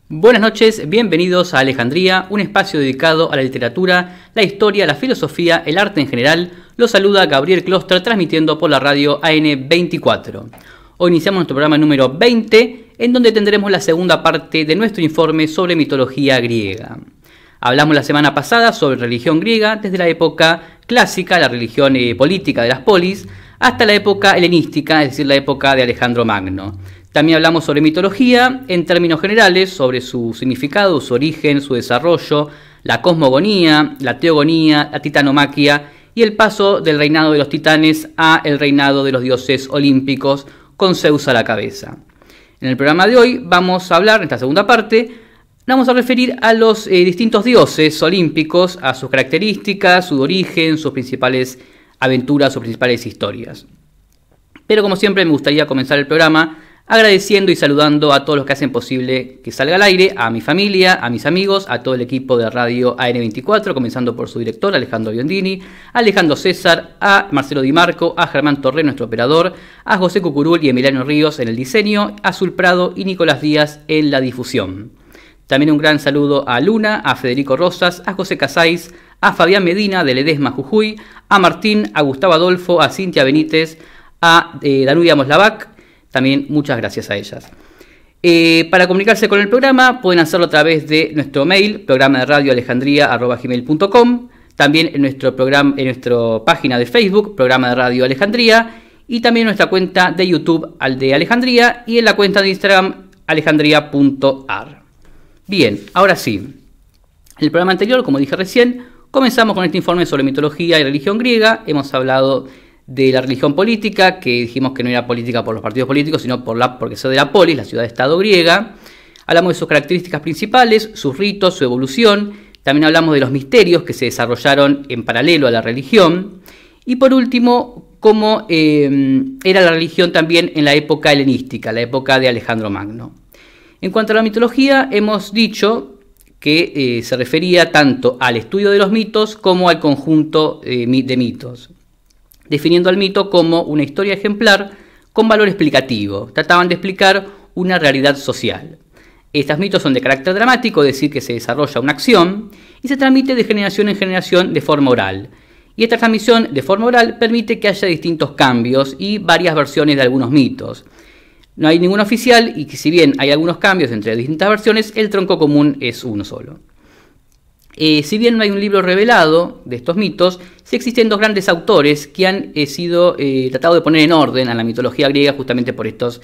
Buenas noches, bienvenidos a Alejandría, un espacio dedicado a la literatura, la historia, la filosofía, el arte en general. Los saluda Gabriel Kloster, transmitiendo por la radio AN24. Hoy iniciamos nuestro programa número 20, en donde tendremos la segunda parte de nuestro informe sobre mitología griega. Hablamos la semana pasada sobre religión griega, desde la época clásica, la religión política de las polis, hasta la época helenística, es decir, la época de Alejandro Magno. También hablamos sobre mitología en términos generales, sobre su significado, su origen, su desarrollo, la cosmogonía, la teogonía, la titanomaquia y el paso del reinado de los titanes a el reinado de los dioses olímpicos con Zeus a la cabeza. En el programa de hoy vamos a hablar, en esta segunda parte, vamos a referir a los distintos dioses olímpicos, a sus características, su origen, sus principales aventuras, sus principales historias. Pero como siempre me gustaría comenzar el programa agradeciendo y saludando a todos los que hacen posible que salga al aire, a mi familia, a mis amigos, a todo el equipo de Radio AN24, comenzando por su director Alejandro Biondini, a Alejandro César, a Marcelo Di Marco, a Germán Torre, nuestro operador, a José Cucurul y Emiliano Ríos en el diseño, a Azul Prado y Nicolás Díaz en la difusión. También un gran saludo a Luna, a Federico Rosas, a José Casais, a Fabián Medina de Ledesma Jujuy, a Martín, a Gustavo Adolfo, a Cintia Benítez, a Danudia Moslavac. También muchas gracias a ellas. Para comunicarse con el programa pueden hacerlo a través de nuestro mail, programa de radio alejandría@gmail.com, también en nuestra página de Facebook, programa de radio Alejandría, y también en nuestra cuenta de YouTube, al de Alejandría, y en la cuenta de Instagram, alejandría.ar. Bien, ahora sí. En el programa anterior, como dije recién, comenzamos con este informe sobre mitología y religión griega. Hemos hablado de la religión política, que dijimos que no era política por los partidos políticos, sino porque es de la polis, la ciudad-estado griega. Hablamos de sus características principales, sus ritos, su evolución. También hablamos de los misterios que se desarrollaron en paralelo a la religión. Y por último, cómo era la religión también en la época helenística, la época de Alejandro Magno. En cuanto a la mitología, hemos dicho que se refería tanto al estudio de los mitos como al conjunto de mitos, definiendo al mito como una historia ejemplar con valor explicativo. Trataban de explicar una realidad social. Estos mitos son de carácter dramático, es decir, que se desarrolla una acción y se transmite de generación en generación de forma oral. Y esta transmisión de forma oral permite que haya distintos cambios y varias versiones de algunos mitos. No hay ningún oficial y que si bien hay algunos cambios entre distintas versiones, el tronco común es uno solo. Si bien no hay un libro revelado de estos mitos, sí existen dos grandes autores que han sido tratado de poner en orden a la mitología griega justamente por estas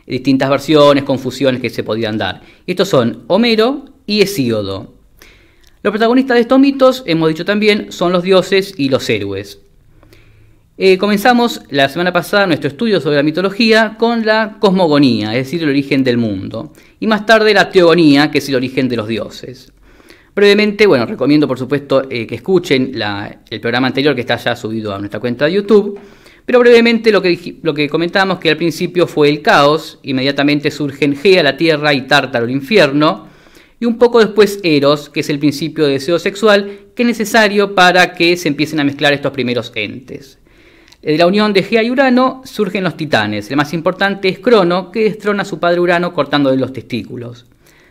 distintas versiones, confusiones que se podían dar. Y estos son Homero y Hesíodo. Los protagonistas de estos mitos, hemos dicho también, son los dioses y los héroes. Comenzamos la semana pasada nuestro estudio sobre la mitología con la cosmogonía, es decir, el origen del mundo. Y más tarde la teogonía, que es el origen de los dioses. Brevemente, recomiendo por supuesto que escuchen el programa anterior que está ya subido a nuestra cuenta de YouTube, pero brevemente lo que comentábamos que al principio fue el caos, inmediatamente surgen Gea, la tierra, y Tártaro, el infierno, y un poco después Eros, que es el principio de deseo sexual, que es necesario para que se empiecen a mezclar estos primeros entes. De la unión de Gea y Urano surgen los titanes, el más importante es Crono, que destrona a su padre Urano cortándole los testículos.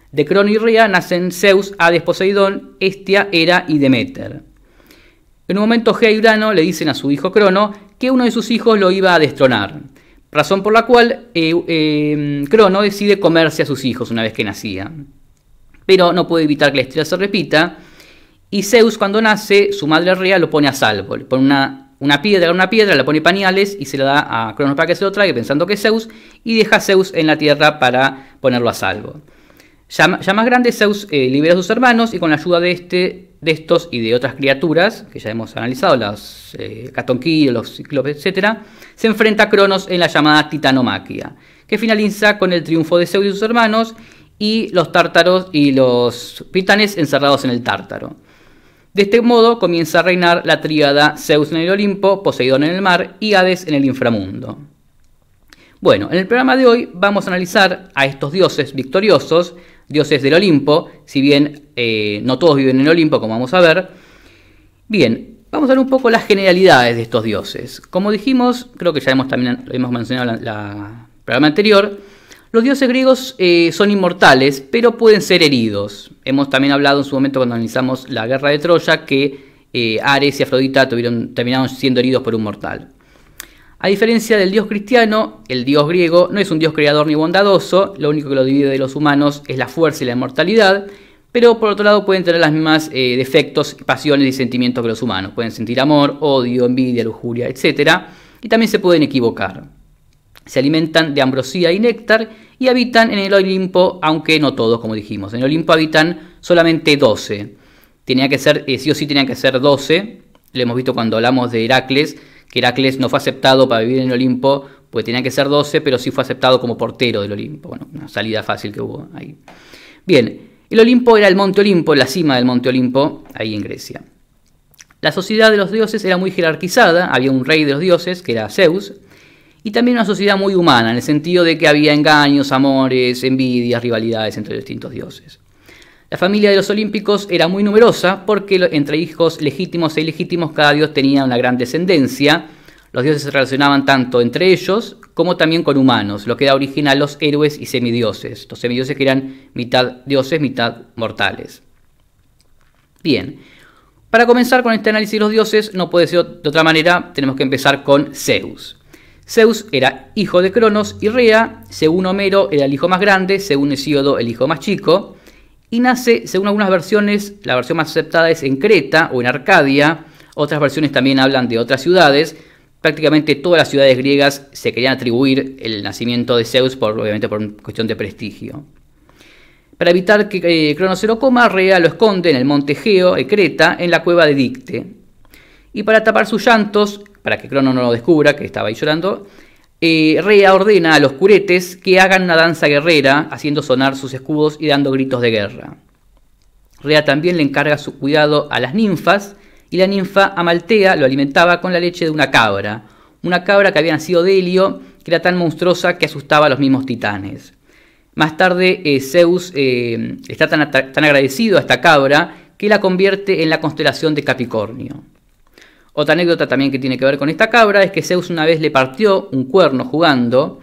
De Crono y Rea nacen Zeus, Hades, Poseidón, Hestia, Hera y Deméter. En un momento Gea y Urano le dicen a su hijo Crono que uno de sus hijos lo iba a destronar, razón por la cual Crono decide comerse a sus hijos una vez que nacían. Pero no puede evitar que la historia se repita, y Zeus cuando nace, su madre Rea lo pone a salvo, le pone una piedra, le pone pañales y se la da a Crono para que se lo traiga pensando que es Zeus, y deja a Zeus en la tierra para ponerlo a salvo. Ya más grande, Zeus libera a sus hermanos y con la ayuda de estos y de otras criaturas, que ya hemos analizado, los catonquídeos, los cíclopes, etc., se enfrenta a Cronos en la llamada titanomaquia, que finaliza con el triunfo de Zeus y sus hermanos y los tártaros y los titanes encerrados en el Tártaro. De este modo comienza a reinar la tríada Zeus en el Olimpo, Poseidón en el mar y Hades en el inframundo. Bueno, en el programa de hoy vamos a analizar a estos dioses victoriosos, dioses del Olimpo, si bien no todos viven en el Olimpo, como vamos a ver. Bien, vamos a ver un poco las generalidades de estos dioses. Como dijimos, creo que ya también lo hemos mencionado en el programa anterior, Los dioses griegos son inmortales, pero pueden ser heridos. Hemos también hablado en su momento cuando analizamos la guerra de Troya que Ares y Afrodita terminaron siendo heridos por un mortal. A diferencia del dios cristiano, el dios griego no es un dios creador ni bondadoso, lo único que lo divide de los humanos es la fuerza y la inmortalidad, pero por otro lado pueden tener las mismas defectos, pasiones y sentimientos que los humanos. Pueden sentir amor, odio, envidia, lujuria, etc. Y también se pueden equivocar. Se alimentan de ambrosía y néctar y habitan en el Olimpo, aunque no todos, como dijimos. En el Olimpo habitan solamente 12. Tenía que ser, sí o sí tenían que ser 12. Lo hemos visto cuando hablamos de Heracles, que Heracles no fue aceptado para vivir en el Olimpo, pues tenían que ser 12, pero sí fue aceptado como portero del Olimpo. Bueno, una salida fácil que hubo ahí. Bien, el Olimpo era el Monte Olimpo, la cima del Monte Olimpo, ahí en Grecia. La sociedad de los dioses era muy jerarquizada, había un rey de los dioses, que era Zeus, y también una sociedad muy humana, en el sentido de que había engaños, amores, envidias, rivalidades entre los distintos dioses. La familia de los olímpicos era muy numerosa porque entre hijos legítimos e ilegítimos cada dios tenía una gran descendencia. Los dioses se relacionaban tanto entre ellos como también con humanos, lo que da origen a los héroes y semidioses. Los semidioses que eran mitad dioses, mitad mortales. Bien, para comenzar con este análisis de los dioses no puede ser de otra manera, tenemos que empezar con Zeus. Zeus era hijo de Cronos y Rea, según Homero era el hijo más grande, según Hesíodo el hijo más chico, y nace, según algunas versiones, la versión más aceptada es en Creta o en Arcadia, otras versiones también hablan de otras ciudades. Prácticamente todas las ciudades griegas se querían atribuir el nacimiento de Zeus, obviamente por cuestión de prestigio. Para evitar que Cronos se lo coma, Rea lo esconde en el monte Egeo, en Creta, en la cueva de Dicte. Y para tapar sus llantos, para que Cronos no lo descubra, que estaba ahí llorando, Rea ordena a los curetes que hagan una danza guerrera, haciendo sonar sus escudos y dando gritos de guerra. Rea también le encarga su cuidado a las ninfas, y la ninfa Amaltea lo alimentaba con la leche de una cabra que había nacido de Helio, que era tan monstruosa que asustaba a los mismos titanes. Más tarde Zeus está tan agradecido a esta cabra que la convierte en la constelación de Capricornio. Otra anécdota también que tiene que ver con esta cabra es que Zeus una vez le partió un cuerno jugando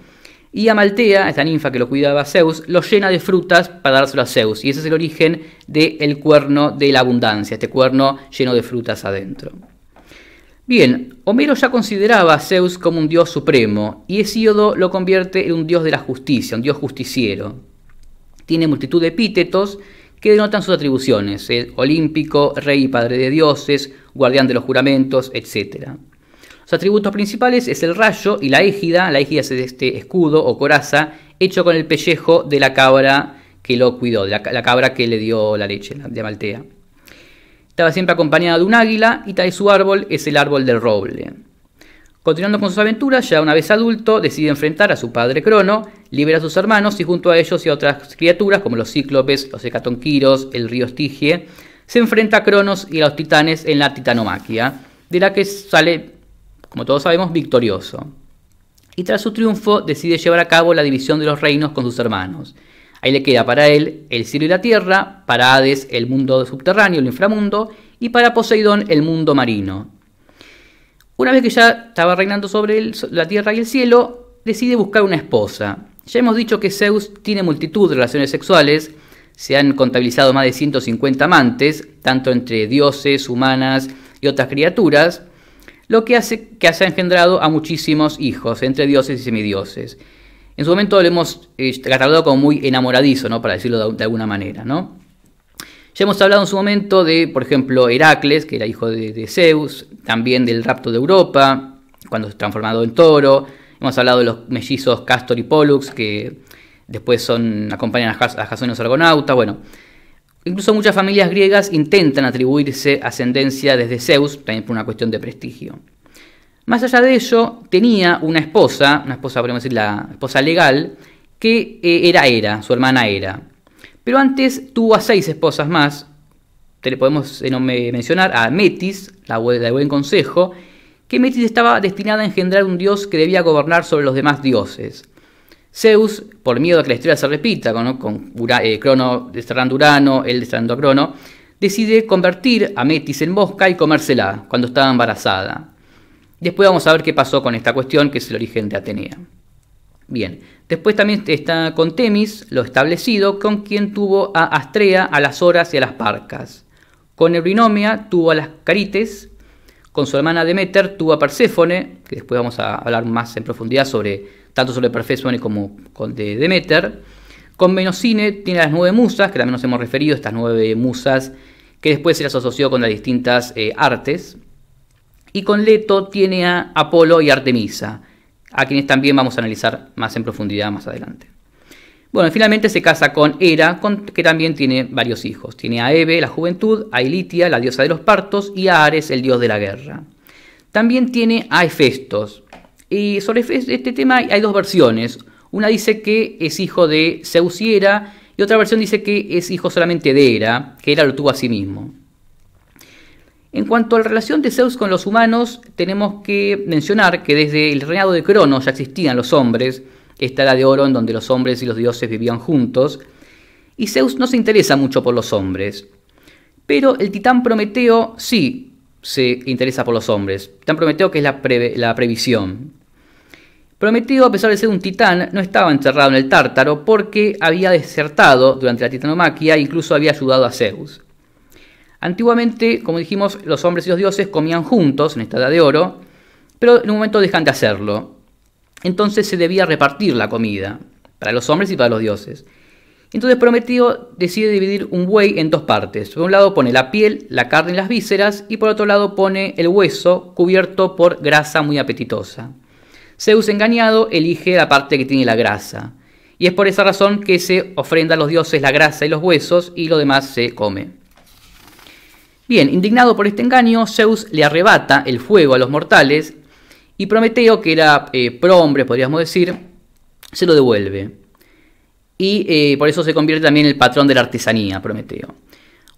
y Amaltea, esta ninfa que lo cuidaba a Zeus, lo llena de frutas para dárselo a Zeus. Y ese es el origen del cuerno de la abundancia, este cuerno lleno de frutas adentro. Bien, Homero ya consideraba a Zeus como un dios supremo y Hesíodo lo convierte en un dios de la justicia, un dios justiciero. Tiene multitud de epítetos que denotan sus atribuciones, olímpico, rey y padre de dioses, guardián de los juramentos, etc. Los atributos principales es el rayo y la égida. La égida es este escudo o coraza hecho con el pellejo de la cabra que lo cuidó, la cabra que le dio la leche, de Amaltea. Estaba siempre acompañada de un águila y tal su árbol es el árbol del roble. Continuando con sus aventuras, ya una vez adulto, decide enfrentar a su padre Crono, libera a sus hermanos y junto a ellos y a otras criaturas como los cíclopes, los hecatonquiros, el río Estigie, se enfrenta a Cronos y a los titanes en la titanomaquia, de la que sale, como todos sabemos, victorioso. Y tras su triunfo decide llevar a cabo la división de los reinos con sus hermanos. Ahí le queda para él el cielo y la tierra, para Hades el mundo subterráneo, el inframundo, y para Poseidón el mundo marino. Una vez que ya estaba reinando sobre la tierra y el cielo, decide buscar una esposa. Ya hemos dicho que Zeus tiene multitud de relaciones sexuales, se han contabilizado más de 150 amantes, tanto entre dioses, humanas y otras criaturas, lo que hace que haya engendrado a muchísimos hijos, entre dioses y semidioses. En su momento lo hemos catalogado como muy enamoradizo, ¿no? Para decirlo de alguna manera, ¿no? Ya hemos hablado en su momento de, por ejemplo, Heracles, que era hijo de Zeus, también del rapto de Europa, cuando se transformado en toro. Hemos hablado de los mellizos Castor y Pollux, que después acompañan a Jasón y los argonautas. Bueno, incluso muchas familias griegas intentan atribuirse ascendencia desde Zeus, también por una cuestión de prestigio. Más allá de ello, tenía una esposa, podemos decir la esposa legal, que era Hera, su hermana Hera. Pero antes tuvo a 6 esposas más. Podemos mencionar a Metis, la de buen consejo, que Metis estaba destinada a engendrar un dios que debía gobernar sobre los demás dioses. Zeus, por miedo a que la historia se repita, con Crono desterrando a Urano, él desterrando a Crono, decide convertir a Metis en mosca y comérsela cuando estaba embarazada. Después vamos a ver qué pasó con esta cuestión, que es el origen de Atenea. Bien, después también está con Temis, lo establecido, con quien tuvo a Astrea, a las Horas y a las Parcas. Con Eurimnomia tuvo a las Carites, con su hermana Demeter tuvo a Perséfone, que después vamos a hablar más en profundidad tanto sobre Perséfone como de Demeter. Con Menocine tiene a las 9 musas, que también nos hemos referido, estas 9 musas que después se las asoció con las distintas artes. Y con Leto tiene a Apolo y Artemisa, a quienes también vamos a analizar más en profundidad más adelante. Bueno, finalmente se casa con Hera, que también tiene varios hijos. Tiene a Hebe, la juventud, a Ilitia, la diosa de los partos, y a Ares, el dios de la guerra. También tiene a Hefestos. Y sobre este tema hay 2 versiones. Una dice que es hijo de Zeus y Hera, y otra versión dice que es hijo solamente de Hera, que Hera lo tuvo a sí mismo. En cuanto a la relación de Zeus con los humanos, tenemos que mencionar que desde el reinado de Cronos ya existían los hombres, esta era de oro en donde los hombres y los dioses vivían juntos, y Zeus no se interesa mucho por los hombres. Pero el titán Prometeo sí se interesa por los hombres. Titán Prometeo, que es la previsión. Prometeo, a pesar de ser un titán, no estaba encerrado en el Tártaro porque había desertado durante la titanomaquia e incluso había ayudado a Zeus. Antiguamente, como dijimos, los hombres y los dioses comían juntos en esta edad de oro, pero en un momento dejan de hacerlo. Entonces se debía repartir la comida, para los hombres y para los dioses. Entonces Prometeo decide dividir un buey en 2 partes. Por un lado pone la piel, la carne y las vísceras, y por otro lado pone el hueso cubierto por grasa muy apetitosa. Zeus, engañado, elige la parte que tiene la grasa, y es por esa razón que se ofrenda a los dioses la grasa y los huesos, y lo demás se come. Bien, indignado por este engaño, Zeus le arrebata el fuego a los mortales, y Prometeo, que era prohombre, podríamos decir, se lo devuelve. Y por eso se convierte también en el patrón de la artesanía, Prometeo.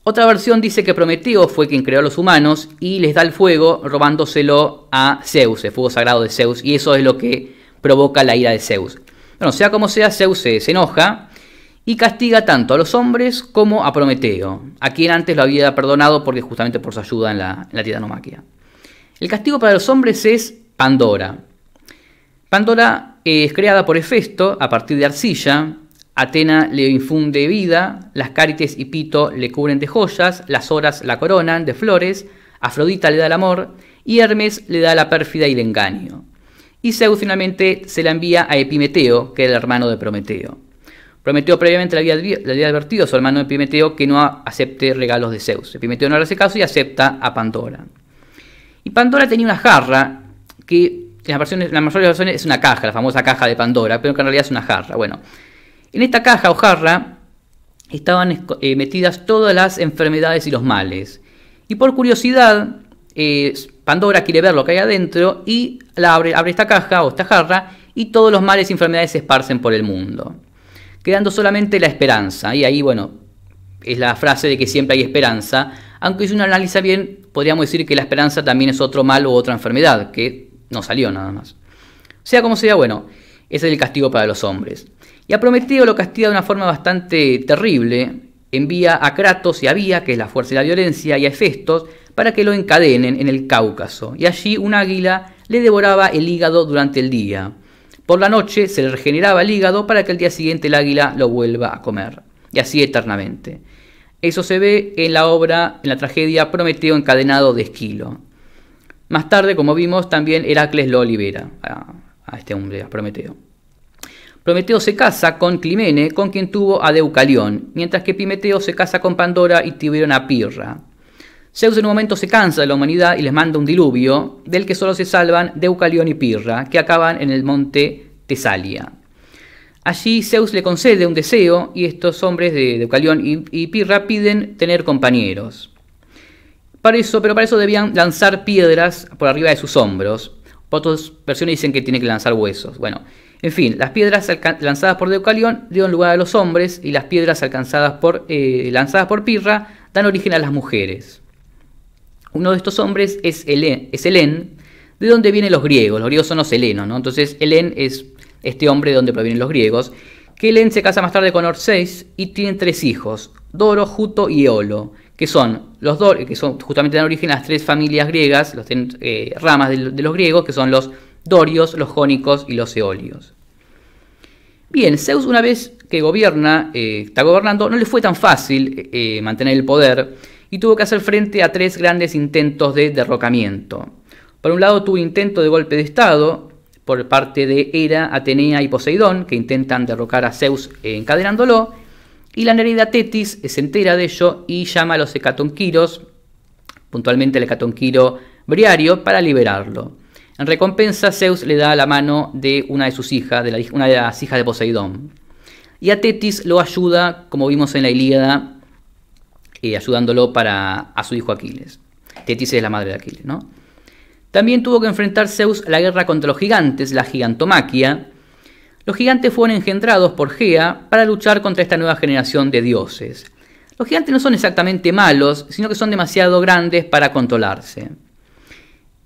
Otra versión dice que Prometeo fue quien creó a los humanos y les da el fuego robándoselo a Zeus, el fuego sagrado de Zeus, y eso es lo que provoca la ira de Zeus. Bueno, sea como sea, Zeus se enoja y castiga tanto a los hombres como a Prometeo, a quien antes lo había perdonado justamente por su ayuda en la titanomaquia. El castigo para los hombres es Pandora. Pandora es creada por Hefesto a partir de arcilla. Atena le infunde vida, las Cárites y Pito le cubren de joyas, las Horas la coronan de flores, Afrodita le da el amor y Hermes le da la pérfida y el engaño. Y Zeus finalmente se la envía a Epimeteo, que era el hermano de Prometeo. Prometeo previamente le había advertido a su hermano Epimeteo que no acepte regalos de Zeus. Epimeteo no le hace caso y acepta a Pandora. Y Pandora tenía una jarra que en la mayoría de las versiones es una caja, la famosa caja de Pandora, pero que en realidad es una jarra. Bueno, en esta caja o jarra estaban metidas todas las enfermedades y los males. Y por curiosidad, Pandora quiere ver lo que hay adentro y abre esta caja o esta jarra y todos los males y enfermedades se esparcen por el mundo, quedando solamente la esperanza. Y ahí, bueno, es la frase de que siempre hay esperanza, aunque si uno analiza bien, podríamos decir que la esperanza también es otro mal o otra enfermedad, que no salió nada más. Sea como sea, bueno, ese es el castigo para los hombres. Y a Prometeo lo castiga de una forma bastante terrible. Envía a Kratos y a Vía, que es la fuerza y la violencia, y a Hefestos, para que lo encadenen en el Cáucaso. Y allí un águila le devoraba el hígado durante el día. Por la noche se le regeneraba el hígado para que al día siguiente el águila lo vuelva a comer. Y así eternamente. Eso se ve en la tragedia Prometeo encadenado de Esquilo. Más tarde, como vimos, también Heracles lo libera a este hombre, a Prometeo. Prometeo se casa con Climene, con quien tuvo a Deucalión, mientras que Epimeteo se casa con Pandora y tuvieron a Pirra. Zeus en un momento se cansa de la humanidad y les manda un diluvio, del que solo se salvan Deucalión y Pirra, que acaban en el monte Tesalia. Allí Zeus le concede un deseo y estos hombres de Deucalión y Pirra piden tener compañeros. Pero para eso debían lanzar piedras por arriba de sus hombros. Otras versiones dicen que tienen que lanzar huesos. Bueno, en fin, las piedras lanzadas por Deucalión dieron lugar a los hombres y las piedras lanzadas por Pirra dan origen a las mujeres. Uno de estos hombres es Helén, de donde vienen los griegos. Los griegos son los helenos, ¿no? Entonces Helén es este hombre de donde provienen los griegos. Que Helén se casa más tarde con Orseis y tienen 3 hijos, Doro, Juto y Eolo, que son justamente dan origen a las 3 familias griegas, las ramas de los griegos, que son los dorios, los jónicos y los eolios. Bien, Zeus una vez que está gobernando, no le fue tan fácil mantener el poder y tuvo que hacer frente a 3 grandes intentos de derrocamiento. Por un lado tuvo intento de golpe de estado por parte de Hera, Atenea y Poseidón, que intentan derrocar a Zeus encadenándolo, y la Nereida Tetis se entera de ello y llama a los hecatonquiros, puntualmente el hecatonquiro Briario, para liberarlo. En recompensa, Zeus le da la mano de una de sus hijas, una de las hijas de Poseidón. Y a Tetis lo ayuda, como vimos en la Ilíada, ayudándolo a su hijo Aquiles. Tetis es la madre de Aquiles, ¿no? También tuvo que enfrentar Zeus la guerra contra los gigantes, la gigantomaquia. Los gigantes fueron engendrados por Gea para luchar contra esta nueva generación de dioses. Los gigantes no son exactamente malos, sino que son demasiado grandes para controlarse.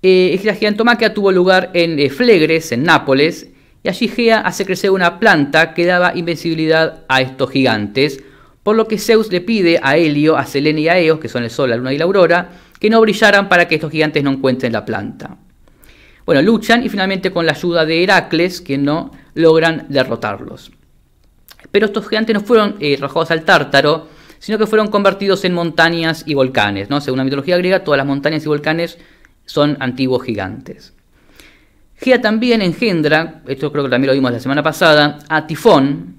La gigantomaquia tuvo lugar en Flegres, en Nápoles, y allí Gea hace crecer una planta que daba invencibilidad a estos gigantes, por lo que Zeus le pide a Helio, a Selene y a Eos, que son el Sol, la Luna y la Aurora, que no brillaran para que estos gigantes no encuentren la planta. Bueno, luchan y finalmente con la ayuda de Heracles, que no logran derrotarlos. Pero estos gigantes no fueron arrojados al Tártaro, sino que fueron convertidos en montañas y volcanes, ¿no? Según la mitología griega, todas las montañas y volcanes son antiguos gigantes. Gea también engendra, esto creo que también lo vimos la semana pasada, a Tifón,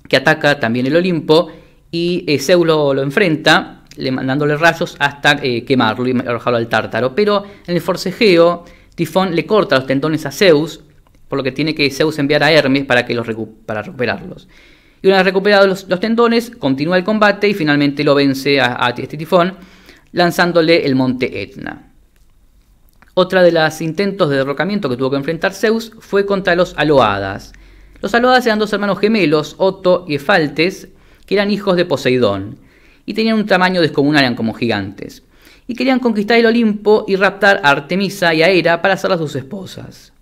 que ataca también el Olimpo, y Zeus lo enfrenta, mandándole rayos hasta quemarlo y arrojarlo al Tártaro. Pero en el forcejeo, Tifón le corta los tendones a Zeus, por lo que tiene que Zeus enviar a Hermes para recuperarlos. Y una vez recuperados los tendones, continúa el combate y finalmente lo vence a este Tifón, lanzándole el monte Etna. Otra de los intentos de derrocamiento que tuvo que enfrentar Zeus fue contra los Aloadas. Los Aloadas eran 2 hermanos gemelos, Oto y Efaltes, que eran hijos de Poseidón, y tenían un tamaño descomunal, eran como gigantes, y querían conquistar el Olimpo y raptar a Artemisa y a Hera para hacerlas sus esposas.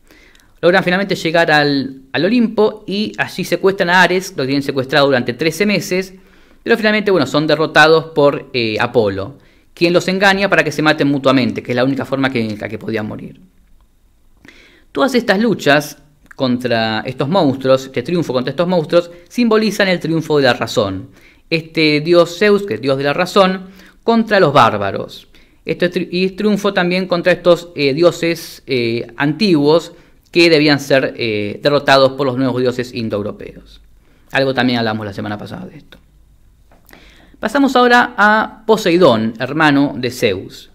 Logran finalmente llegar al Olimpo y allí secuestran a Ares, lo tienen secuestrado durante 13 meses, pero finalmente son derrotados por Apolo, quien los engaña para que se maten mutuamente, que es la única forma en la que podían morir. Todas estas luchas contra estos monstruos, este triunfo contra estos monstruos, simbolizan el triunfo de la razón. Este dios Zeus, que es dios de la razón, contra los bárbaros. Y triunfo también contra estos dioses antiguos que debían ser derrotados por los nuevos dioses indoeuropeos. Algo también hablamos la semana pasada de esto. Pasamos ahora a Poseidón, hermano de Zeus.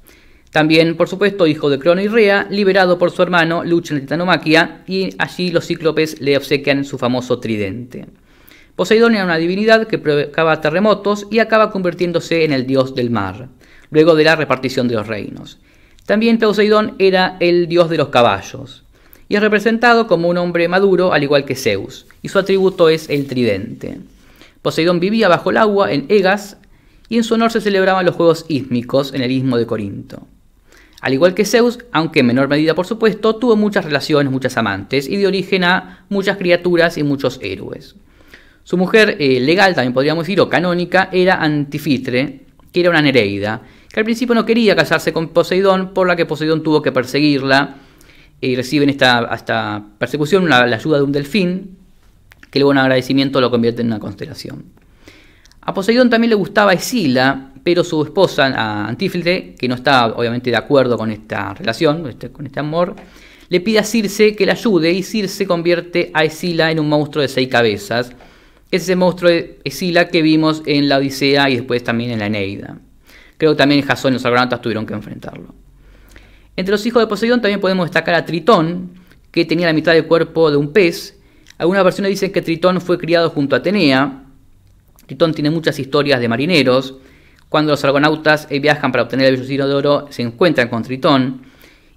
También, por supuesto, hijo de Crono y Rea, liberado por su hermano, lucha en la Titanomaquia y allí los cíclopes le obsequian su famoso tridente. Poseidón era una divinidad que provocaba terremotos y acaba convirtiéndose en el dios del mar, luego de la repartición de los reinos. También Poseidón era el dios de los caballos y es representado como un hombre maduro al igual que Zeus, y su atributo es el tridente. Poseidón vivía bajo el agua en Egas y en su honor se celebraban los Juegos Ístmicos en el Istmo de Corinto. Al igual que Zeus, aunque en menor medida por supuesto, tuvo muchas relaciones, muchas amantes y dio origen a muchas criaturas y muchos héroes. Su mujer legal, también podríamos decir, o canónica, era Antifitre, que era una Nereida, que al principio no quería casarse con Poseidón, por la que Poseidón tuvo que perseguirla, y reciben esta persecución la ayuda de un delfín, que luego en agradecimiento lo convierte en una constelación. A Poseidón también le gustaba Escila, pero su esposa, Antífite, que no estaba obviamente de acuerdo con esta relación, con este amor, le pide a Circe que la ayude y Circe convierte a Escila en un monstruo de 6 cabezas. Es ese monstruo de Escila que vimos en la Odisea y después también en la Eneida. Creo que también Jasón y los argonautas tuvieron que enfrentarlo. Entre los hijos de Poseidón también podemos destacar a Tritón, que tenía la mitad del cuerpo de un pez. Algunas versiones dicen que Tritón fue criado junto a Atenea. Tritón tiene muchas historias de marineros. Cuando los argonautas viajan para obtener el vellocino de oro, se encuentran con Tritón.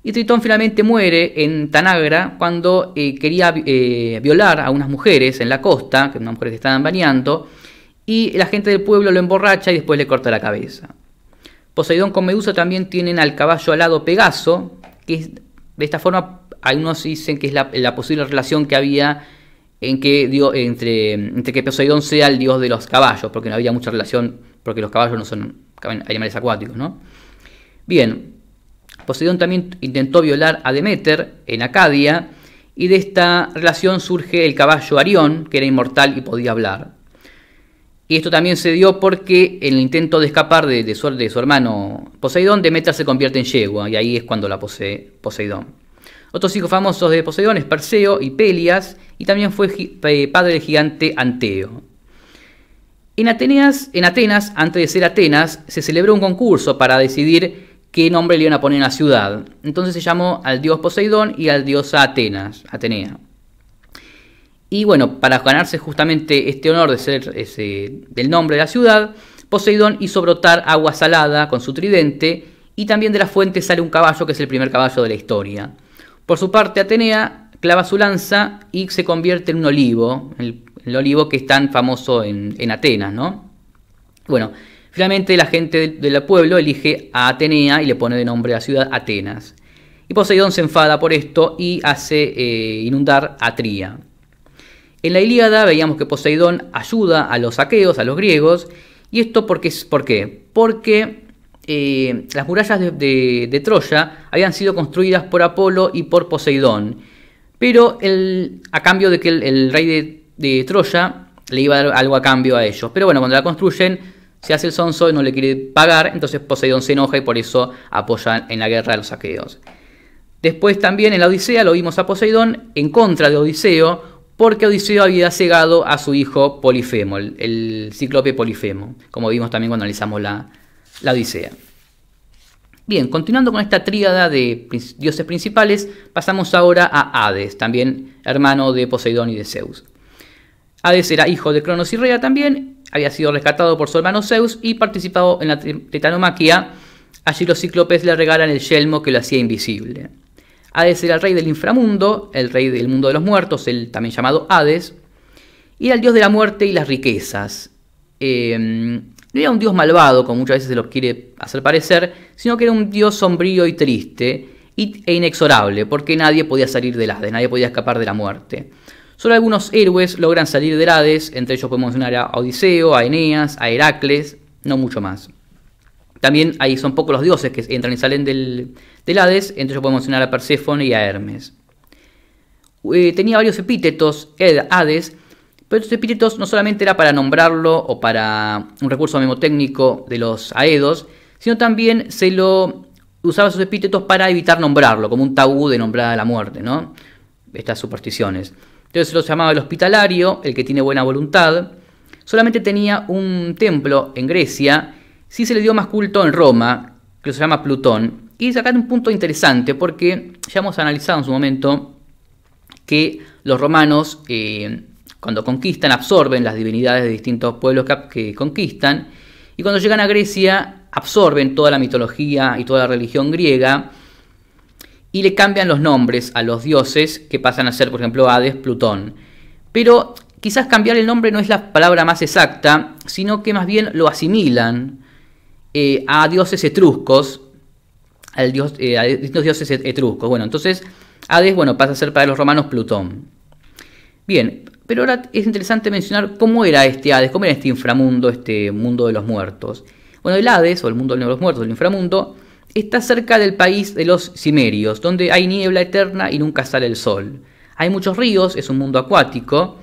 Y Tritón finalmente muere en Tanagra cuando quería violar a unas mujeres en la costa, que unas mujeres que estaban bañando, y la gente del pueblo lo emborracha y después le corta la cabeza. Poseidón con Medusa también tienen al caballo alado Pegaso, que de esta forma algunos dicen que es la posible relación que había entre que Poseidón sea el dios de los caballos, porque no había mucha relación, porque los caballos no son animales acuáticos, ¿no? Bien, Poseidón también intentó violar a Deméter en Acadia y de esta relación surge el caballo Arión, que era inmortal y podía hablar. Y esto también se dio porque en el intento de escapar de su hermano Poseidón, Demeter se convierte en yegua, y ahí es cuando la posee Poseidón. Otros hijos famosos de Poseidón es Perseo y Pelias, y también fue padre del gigante Anteo. En Atenas, antes de ser Atenas, se celebró un concurso para decidir qué nombre le iban a poner a la ciudad. Entonces se llamó al dios Poseidón y al dios Atenea. Y bueno, para ganarse justamente este honor de ser del nombre de la ciudad, Poseidón hizo brotar agua salada con su tridente, y también de la fuente sale un caballo que es el primer caballo de la historia. Por su parte, Atenea clava su lanza y se convierte en un olivo, el olivo que es tan famoso en Atenas, ¿no? Bueno, finalmente la gente del pueblo elige a Atenea y le pone de nombre a la ciudad Atenas. Y Poseidón se enfada por esto y hace inundar a Tría. En la Ilíada veíamos que Poseidón ayuda a los aqueos, a los griegos, y esto ¿por qué? Porque las murallas de Troya habían sido construidas por Apolo y por Poseidón, pero a cambio de que el rey de Troya le iba a dar algo a cambio a ellos. Pero bueno, cuando la construyen se hace el sonso y no le quiere pagar, entonces Poseidón se enoja y por eso apoya en la guerra a los aqueos. Después también en la Odisea lo vimos a Poseidón en contra de Odiseo, porque Odiseo había cegado a su hijo Polifemo, el cíclope Polifemo, como vimos también cuando analizamos la Odisea. Bien, continuando con esta tríada de dioses principales, pasamos ahora a Hades, también hermano de Poseidón y de Zeus. Hades era hijo de Cronos y Rea también, había sido rescatado por su hermano Zeus y participado en la titanomaquia. Allí los cíclopes le regalan el yelmo que lo hacía invisible. Hades era el rey del inframundo, el rey del mundo de los muertos, el también llamado Hades, y era el dios de la muerte y las riquezas. No era un dios malvado, como muchas veces se lo quiere hacer parecer, sino que era un dios sombrío y triste e inexorable, porque nadie podía salir del Hades, nadie podía escapar de la muerte. Solo algunos héroes logran salir del Hades, entre ellos podemos mencionar a Odiseo, a Eneas, a Heracles, no mucho más. También ahí son pocos los dioses que entran y salen del Hades, entre ellos podemos mencionar a Perséfone y a Hermes. Tenía varios epítetos Hades, pero estos epítetos no solamente era para nombrarlo o para un recurso mnemotécnico de los aedos, sino también usaba esos epítetos para evitar nombrarlo, como un tabú de nombrar a la muerte, ¿no? Estas supersticiones. Entonces se lo llamaba el hospitalario, el que tiene buena voluntad. Solamente tenía un templo en Grecia, sí se le dio más culto en Roma, que se llama Plutón. Y acá hay un punto interesante, porque ya hemos analizado en su momento que los romanos, cuando conquistan, absorben las divinidades de distintos pueblos que conquistan, y cuando llegan a Grecia, absorben toda la mitología y toda la religión griega, y le cambian los nombres a los dioses, que pasan a ser, por ejemplo, Hades, Plutón. Pero quizás cambiar el nombre no es la palabra más exacta, sino que más bien lo asimilan a dioses etruscos, a distintos dioses etruscos. Bueno, entonces Hades, pasa a ser para los romanos Plutón. Bien, pero ahora es interesante mencionar cómo era este Hades, cómo era este inframundo, este mundo de los muertos. Bueno, el Hades, o el mundo de los muertos, el inframundo, está cerca del país de los cimerios, donde hay niebla eterna y nunca sale el sol. Hay muchos ríos, es un mundo acuático,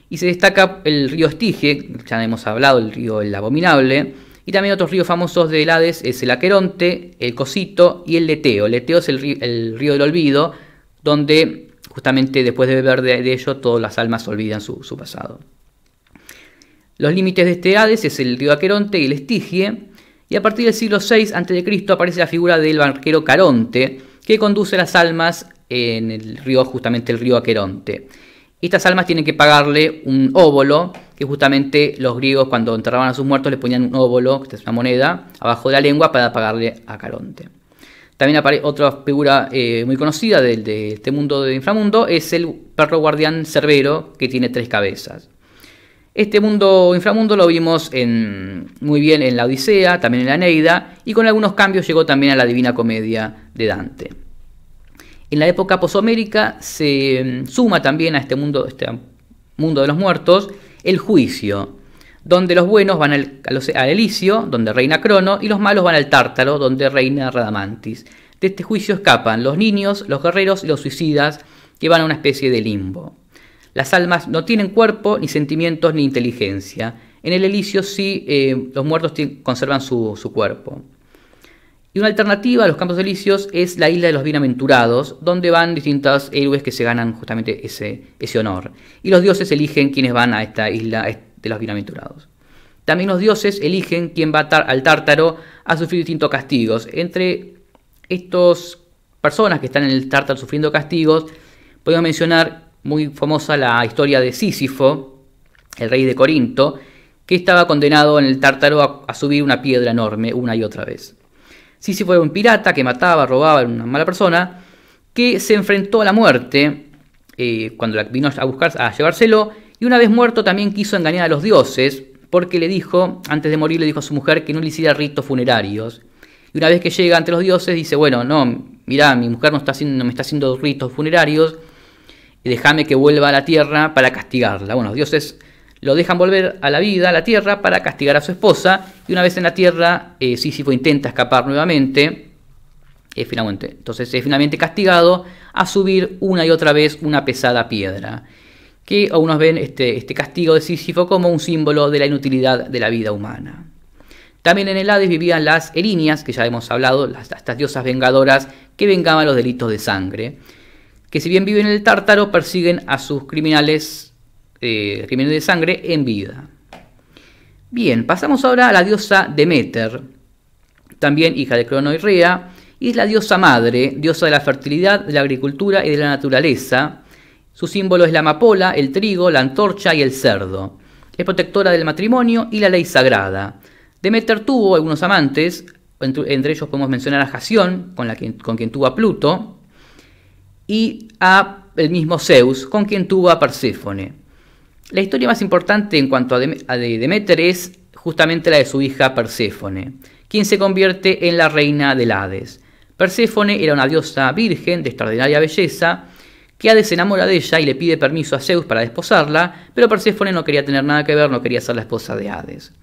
y se destaca el río Estige, ya hemos hablado, el río el Abominable, y también otros ríos famosos del Hades es el Aqueronte, el Cosito y el Leteo. El Leteo es el río del olvido, donde justamente después de beber de ello todas las almas olvidan su pasado. Los límites de este Hades es el río Aqueronte y el Estigie, y a partir del siglo VI a.C. aparece la figura del barquero Caronte, que conduce las almas en el río, justamente el río Aqueronte. Estas almas tienen que pagarle un óbolo, que justamente los griegos cuando enterraban a sus muertos les ponían un óbolo, que es una moneda, abajo de la lengua para pagarle a Caronte. También aparece otra figura muy conocida de este mundo de inframundo, es el perro guardián Cerbero, que tiene 3 cabezas. Este mundo inframundo lo vimos muy bien en la Odisea, también en la Eneida, y con algunos cambios llegó también a la Divina Comedia de Dante. En la época poshomérica se suma también a este mundo de los muertos el juicio, donde los buenos van al Elicio, donde reina Crono, y los malos van al Tártaro, donde reina Radamantis. De este juicio escapan los niños, los guerreros y los suicidas, que van a una especie de limbo. Las almas no tienen cuerpo, ni sentimientos, ni inteligencia. En el Elíseo sí, los muertos conservan su cuerpo. Y una alternativa a los campos elíseos es la isla de los bienaventurados, donde van distintos héroes que se ganan justamente ese honor. Y los dioses eligen quiénes van a esta isla de los bienaventurados. También los dioses eligen quién va al Tártaro a sufrir distintos castigos. Entre estas personas que están en el Tártaro sufriendo castigos, podemos mencionar muy famosa la historia de Sísifo, el rey de Corinto, que estaba condenado en el Tártaro a subir una piedra enorme una y otra vez. Sísifo era un pirata que mataba, robaba, era una mala persona, que se enfrentó a la muerte cuando vino a llevárselo, y una vez muerto también quiso engañar a los dioses, porque le dijo, antes de morir le dijo a su mujer que no le hiciera ritos funerarios. Y una vez que llega ante los dioses dice, bueno, no, mirá, mi mujer no me está haciendo ritos funerarios, y déjame que vuelva a la tierra para castigarla. Bueno, los dioses lo dejan volver a la vida, a la tierra, para castigar a su esposa, y una vez en la tierra, Sísifo intenta escapar nuevamente, entonces es finalmente castigado a subir una y otra vez una pesada piedra, que algunos ven este castigo de Sísifo como un símbolo de la inutilidad de la vida humana. También en el Hades vivían las Erinias, que ya hemos hablado, estas diosas vengadoras que vengaban los delitos de sangre, que si bien viven en el Tártaro, persiguen a sus criminales de sangre en vida. Bien, pasamos ahora a la diosa Demeter, también hija de Crono y Rea, y es la diosa madre, diosa de la fertilidad, de la agricultura y de la naturaleza. Su símbolo es la amapola, el trigo, la antorcha y el cerdo. Es protectora del matrimonio y la ley sagrada. Demeter tuvo algunos amantes, entre ellos podemos mencionar a Jación, con quien tuvo a Pluto, y a el mismo Zeus, con quien tuvo a Perséfone. La historia más importante en cuanto a Demeter es justamente la de su hija Perséfone, quien se convierte en la reina del Hades. Perséfone era una diosa virgen de extraordinaria belleza, que Hades se enamora de ella y le pide permiso a Zeus para desposarla, pero Perséfone no quería tener nada que ver, no quería ser la esposa de Hades.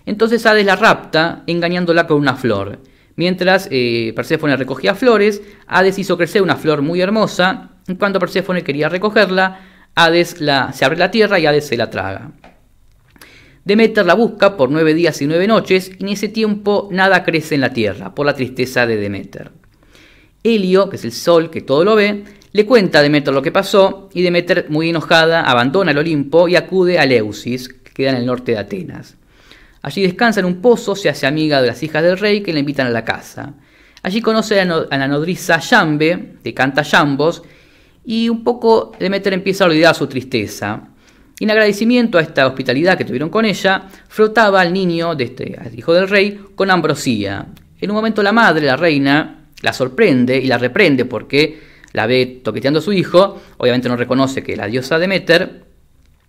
Entonces Hades la rapta, engañándola con una flor. Mientras Perséfone recogía flores, Hades hizo crecer una flor muy hermosa, y cuando Perséfone quería recogerla, Hades se abre la tierra y Hades se la traga. Demeter la busca por 9 días y 9 noches, y en ese tiempo nada crece en la tierra, por la tristeza de Demeter. Helio, que es el sol que todo lo ve, le cuenta a Demeter lo que pasó, y Demeter, muy enojada, abandona el Olimpo y acude a Eleusis, que queda en el norte de Atenas. Allí descansa en un pozo, se hace amiga de las hijas del rey que la invitan a la casa. Allí conoce a la nodriza Yambe, que canta yambos, y un poco Demeter empieza a olvidar su tristeza. Y en agradecimiento a esta hospitalidad que tuvieron con ella, frotaba al niño, al hijo del rey, con ambrosía. En un momento la madre, la reina, la sorprende y la reprende porque la ve toqueteando a su hijo. Obviamente no reconoce que es la diosa Demeter.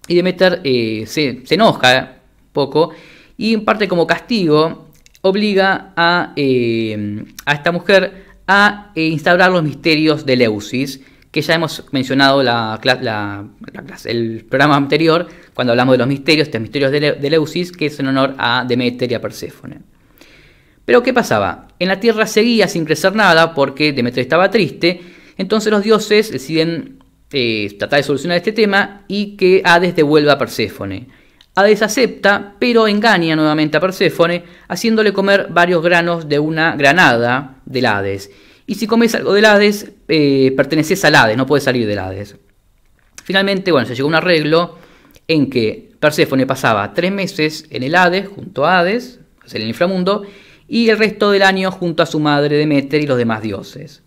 Y Demeter se enoja un poco y en parte como castigo obliga a esta mujer a instaurar los misterios de Eleusis, que ya hemos mencionado el programa anterior, cuando hablamos de los misterios de Eleusis, que es en honor a Demeter y a Perséfone. Pero ¿qué pasaba? En la tierra seguía sin crecer nada porque Demeter estaba triste, entonces los dioses deciden tratar de solucionar este tema y que Hades devuelva a Perséfone. Hades acepta, pero engaña nuevamente a Perséfone, haciéndole comer varios granos de una granada del Hades. Y si comes algo del Hades, perteneces al Hades, no puedes salir del Hades. Finalmente, se llegó a un arreglo en que Perséfone pasaba 3 meses en el Hades, junto a Hades, en el inframundo, y el resto del año junto a su madre Demeter y los demás dioses.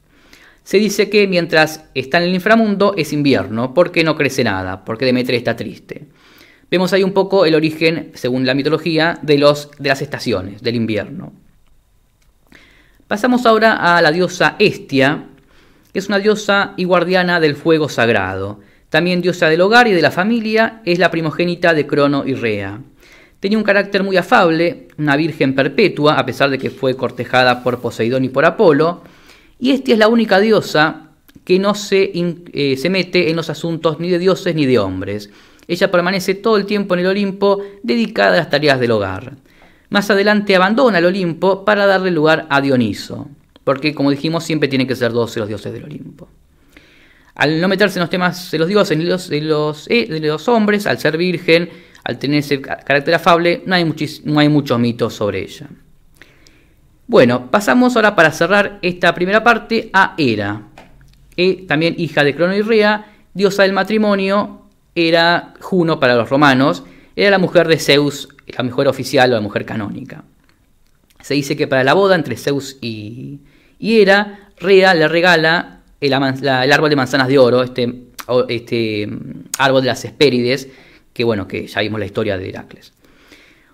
Se dice que mientras está en el inframundo es invierno, porque no crece nada, porque Demeter está triste. Vemos ahí un poco el origen, según la mitología, de las estaciones, del invierno. Pasamos ahora a la diosa Hestia, que es una diosa y guardiana del fuego sagrado. También diosa del hogar y de la familia, es la primogénita de Crono y Rea. Tenía un carácter muy afable, una virgen perpetua, a pesar de que fue cortejada por Poseidón y por Apolo. Y Hestia es la única diosa que no se mete en los asuntos ni de dioses ni de hombres. Ella permanece todo el tiempo en el Olimpo, dedicada a las tareas del hogar. Más adelante abandona el Olimpo para darle lugar a Dioniso, porque como dijimos siempre tienen que ser 12 los dioses del Olimpo. Al no meterse en los temas de los dioses de los hombres, al ser virgen, al tener ese carácter afable, no hay muchos mitos sobre ella. Bueno, pasamos ahora para cerrar esta primera parte a Hera, también hija de Crono y Rea, diosa del matrimonio, era Juno para los romanos, era la mujer de Zeus, la mujer oficial o la mujer canónica. Se dice que para la boda entre Zeus y Hera, Rea le regala el árbol de manzanas de oro, este árbol de las Hespérides, que ya vimos la historia de Heracles.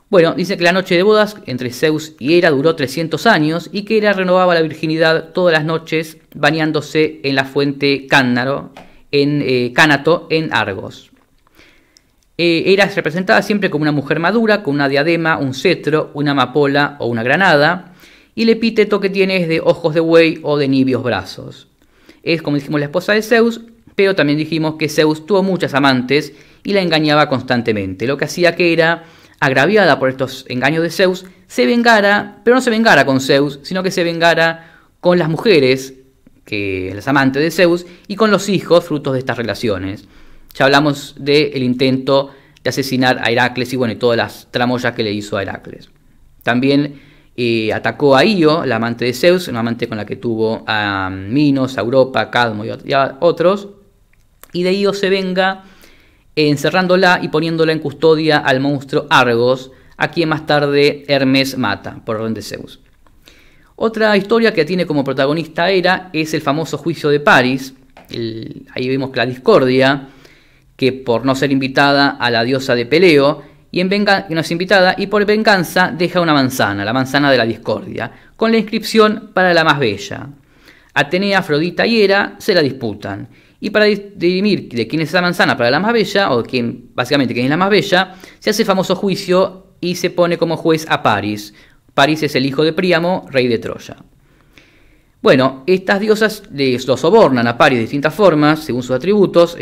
Bueno, dice que la noche de bodas entre Zeus y Hera duró 300 años y que Hera renovaba la virginidad todas las noches bañándose en la fuente Cánato en Argos. Hera es representada siempre como una mujer madura, con una diadema, un cetro, una amapola o una granada, y el epíteto que tiene es de ojos de buey o de nibios brazos. Es, como dijimos, la esposa de Zeus, pero también dijimos que Zeus tuvo muchas amantes y la engañaba constantemente, lo que hacía que Hera, agraviada por estos engaños de Zeus, se vengara, pero no se vengara con Zeus, sino que se vengara con las mujeres, las amantes de Zeus, y con los hijos frutos de estas relaciones. Ya hablamos del intento de asesinar a Heracles y todas las tramoyas que le hizo a Heracles. También atacó a Io, la amante de Zeus, una amante con la que tuvo a Minos, a Europa, Cadmo y a otros, y de Io se venga encerrándola y poniéndola en custodia al monstruo Argos, a quien más tarde Hermes mata por orden de Zeus. Otra historia que tiene como protagonista Hera es el famoso juicio de París. Ahí vemos que la discordia, que por no ser invitada a la diosa de Peleo, no es invitada, y por venganza deja una manzana, la manzana de la discordia, con la inscripción para la más bella. Atenea, Afrodita y Hera se la disputan. Y para dirimir de quién es esa manzana para la más bella, o básicamente quién es la más bella, se hace el famoso juicio y se pone como juez a París. París es el hijo de Príamo, rey de Troya. Bueno, estas diosas lo sobornan a París de distintas formas, según sus atributos.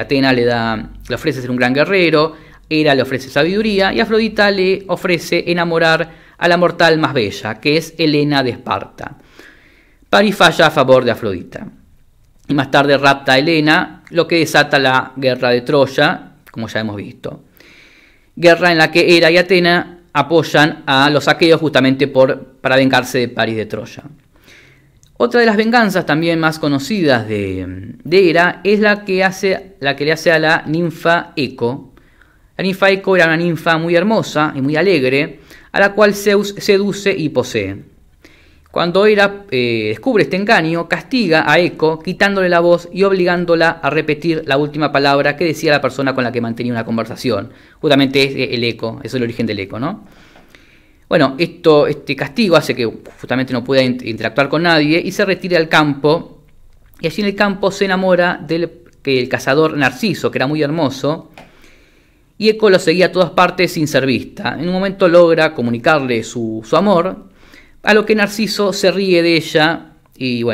Atena le ofrece ser un gran guerrero, Hera le ofrece sabiduría y Afrodita le ofrece enamorar a la mortal más bella, que es Helena de Esparta. París falla a favor de Afrodita. Y más tarde rapta a Helena, lo que desata la guerra de Troya, como ya hemos visto. Guerra en la que Hera y Atena apoyan a los aqueos justamente para vengarse de París de Troya. Otra de las venganzas también más conocidas de Hera es la que le hace a la ninfa Eco. La ninfa Eco era una ninfa muy hermosa y muy alegre, a la cual Zeus seduce y posee. Cuando Hera descubre este engaño, castiga a Eco quitándole la voz y obligándola a repetir la última palabra que decía la persona con la que mantenía una conversación. Justamente es el eco, eso es el origen del eco, ¿no? Bueno, este castigo hace que justamente no pueda interactuar con nadie y se retira al campo. Y allí en el campo se enamora del cazador Narciso, que era muy hermoso. Y Eco lo seguía a todas partes sin ser vista. En un momento logra comunicarle su amor, a lo que Narciso se ríe de ella y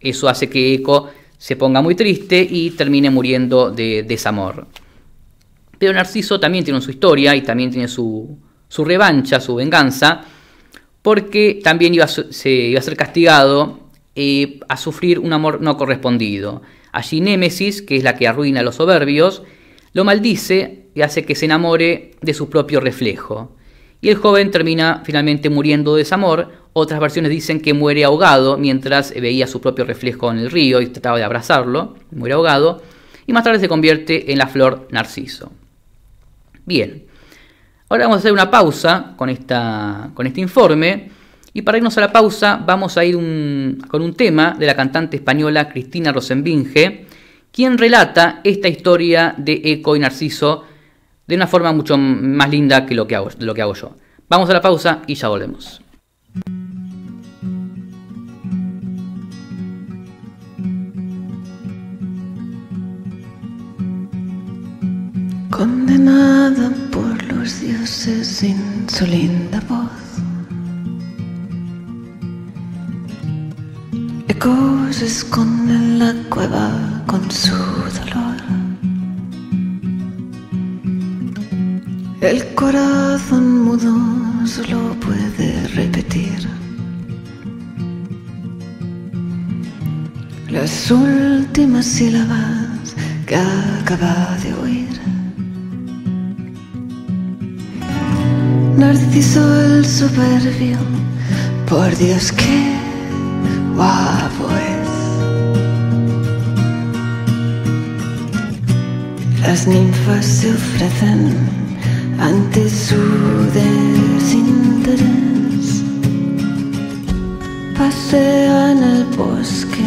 eso hace que Eco se ponga muy triste y termine muriendo de desamor. Pero Narciso también tiene su historia y también tiene su revancha, su venganza, porque también iba a ser castigado a sufrir un amor no correspondido. Allí Némesis, que es la que arruina a los soberbios, lo maldice y hace que se enamore de su propio reflejo. Y el joven termina finalmente muriendo de desamor. Otras versiones dicen que muere ahogado mientras veía su propio reflejo en el río y trataba de abrazarlo. Muere ahogado. Y más tarde se convierte en la flor Narciso. Bien. Ahora vamos a hacer una pausa con este informe. Y para irnos a la pausa vamos a ir con un tema de la cantante española Cristina Rosenbinge, quien relata esta historia de Eco y Narciso de una forma mucho más linda que lo que hago yo. Vamos a la pausa y ya volvemos. Condenada por los dioses sin su linda voz, Eco se esconde en la cueva con su dolor. El corazón mudo solo puede repetir las últimas sílabas que acaba de oír. Narciso el soberbio, por Dios qué guapo es. Las ninfas se ofrecen ante su desinterés. Pasea en el bosque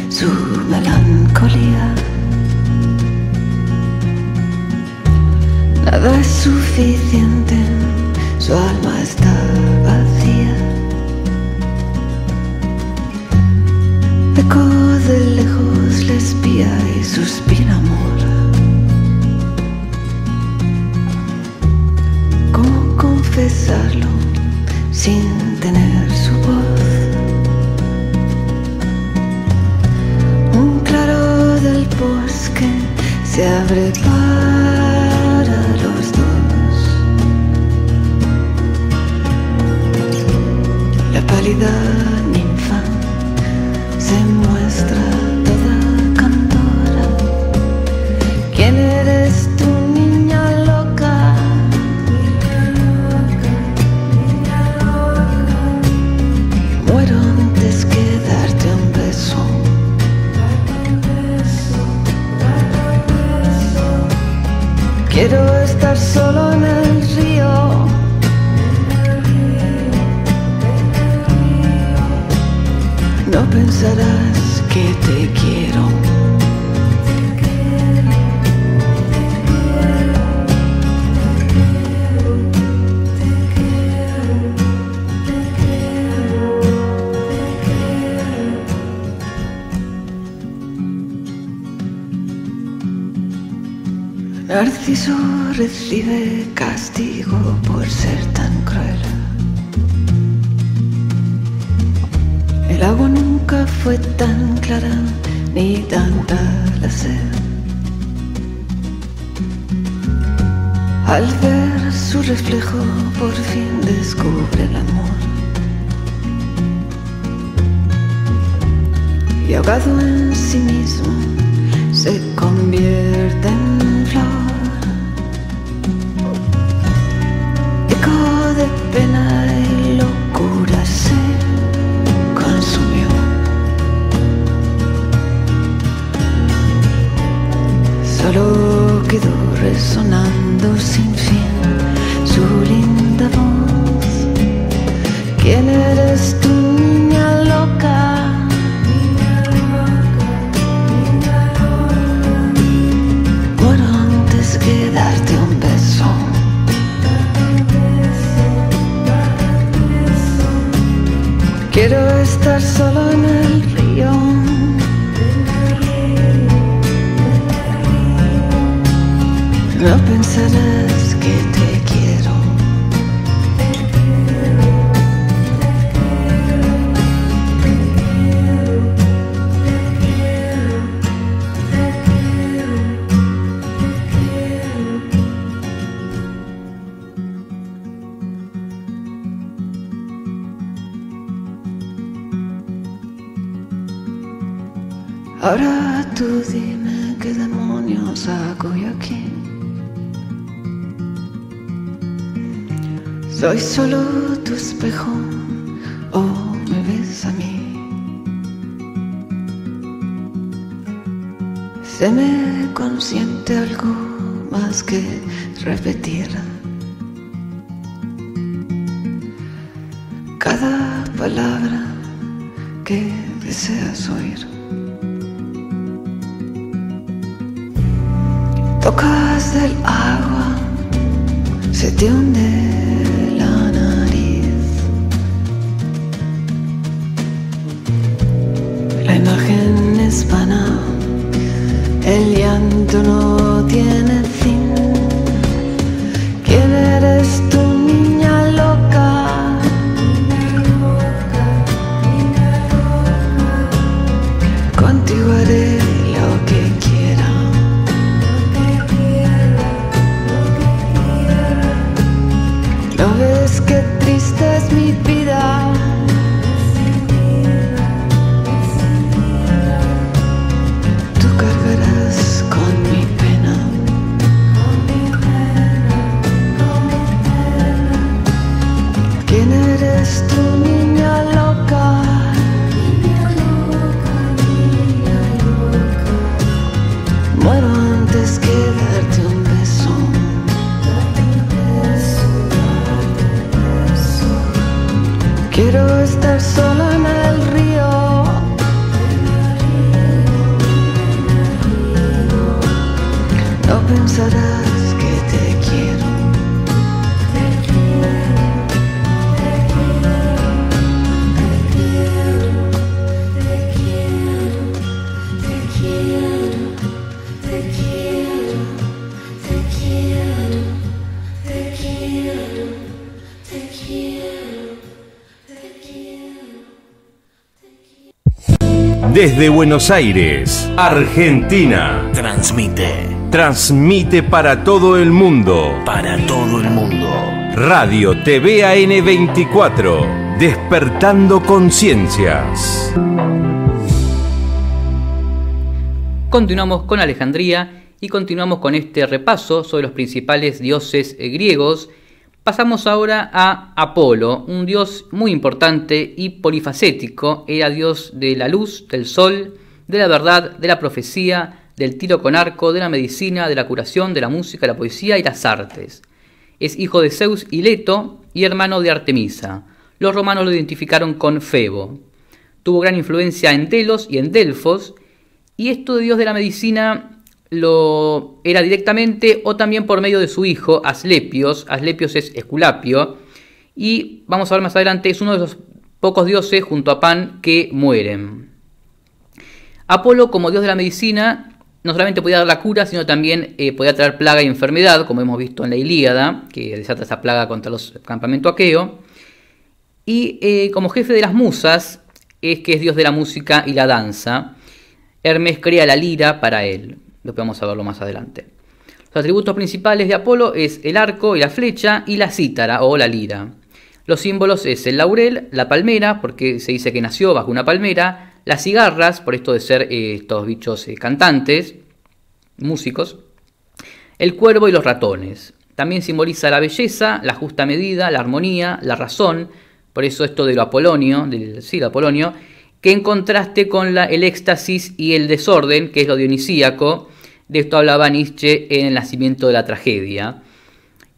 su melancolía. Nada es suficiente, su alma está vacía. Eco de lejos le espía y suspira amor. ¿Cómo confesarlo sin tener su voz? Un claro del bosque se abre para los dos. La pálida ninfa se muestra toda candora. ¿Quién eres tú, niña loca? Muero antes que darte un beso. Quiero estar solo en el río. No pensarás que te quiero. Narciso recibe castigo por ser tan cruel. El agua nunca fue tan clara ni tanta la sed. Al ver su reflejo por fin descubre el amor. Y ahogado en sí mismo se convierte en flor. Eco de pena y locura se consumió. Solo quedó resonando sin fin su linda voz. ¿Quién eres tú, niña loca? Que darte un beso. Quiero estar solo en el río. No pensarás que te quiero. Ahora tú dime qué demonios hago yo aquí. Soy solo tu espejo o me ves a mí. Se me consiente algo más que repetir cada palabra que deseas oír. Tocas del agua, se te hunde la nariz. La imagen es vana, el llanto no tiene fin. ¿Quién eres tú, niña loca? Contigo haré lo que quiera. ¿No ves qué triste es mi vida? eres tu niña loca. Muero antes que darte un beso. Quiero estar sola en el río. No pensarás que te quiero. Desde Buenos Aires, Argentina. Transmite para todo el mundo. Radio TV AN24. Despertando conciencias. Continuamos con Alejandría y continuamos con este repaso sobre los principales dioses griegos. Pasamos ahora a Apolo, un dios muy importante y polifacético. Era dios de la luz, del sol, de la verdad, de la profecía, del tiro con arco, de la medicina, de la curación, de la música, la poesía y las artes. Es hijo de Zeus y Leto y hermano de Artemisa. Los romanos lo identificaron con Febo. Tuvo gran influencia en Delos y en Delfos, y esto de dios de la medicina lo era directamente o también por medio de su hijo Asclepios. Asclepios es Esculapio, y vamos a ver más adelante, es uno de los pocos dioses junto a Pan que mueren. Apolo, como dios de la medicina, no solamente podía dar la cura, sino también podía traer plaga y enfermedad, como hemos visto en la Ilíada, que desata esa plaga contra los campamentos aqueos. Y como jefe de las musas, es que es dios de la música y la danza. Hermes crea la lira para él. Después vamos a verlo más adelante. Los atributos principales de Apolo es el arco y la flecha y la cítara o la lira. Los símbolos es el laurel, la palmera, porque se dice que nació bajo una palmera, las cigarras, por esto de ser estos bichos cantantes, músicos, el cuervo y los ratones. También simboliza la belleza, la justa medida, la armonía, la razón, por eso esto de lo apolonio, lo apolonio, que en contraste con el éxtasis y el desorden, que es lo dionisíaco. De esto hablaba Nietzsche en El nacimiento de la tragedia.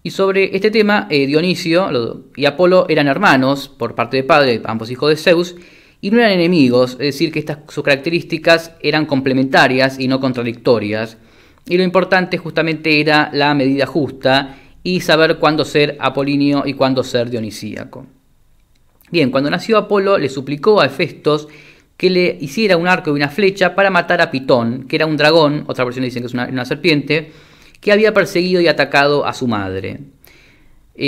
Y sobre este tema, Dionisio y Apolo eran hermanos por parte de padre, ambos hijos de Zeus, y no eran enemigos, es decir, que sus características eran complementarias y no contradictorias. Y lo importante justamente era la medida justa y saber cuándo ser apolíneo y cuándo ser dionisíaco. Bien, cuando nació Apolo le suplicó a Hefestos que le hiciera un arco y una flecha para matar a Pitón, que era un dragón, otra versión dicen que es una serpiente, que había perseguido y atacado a su madre.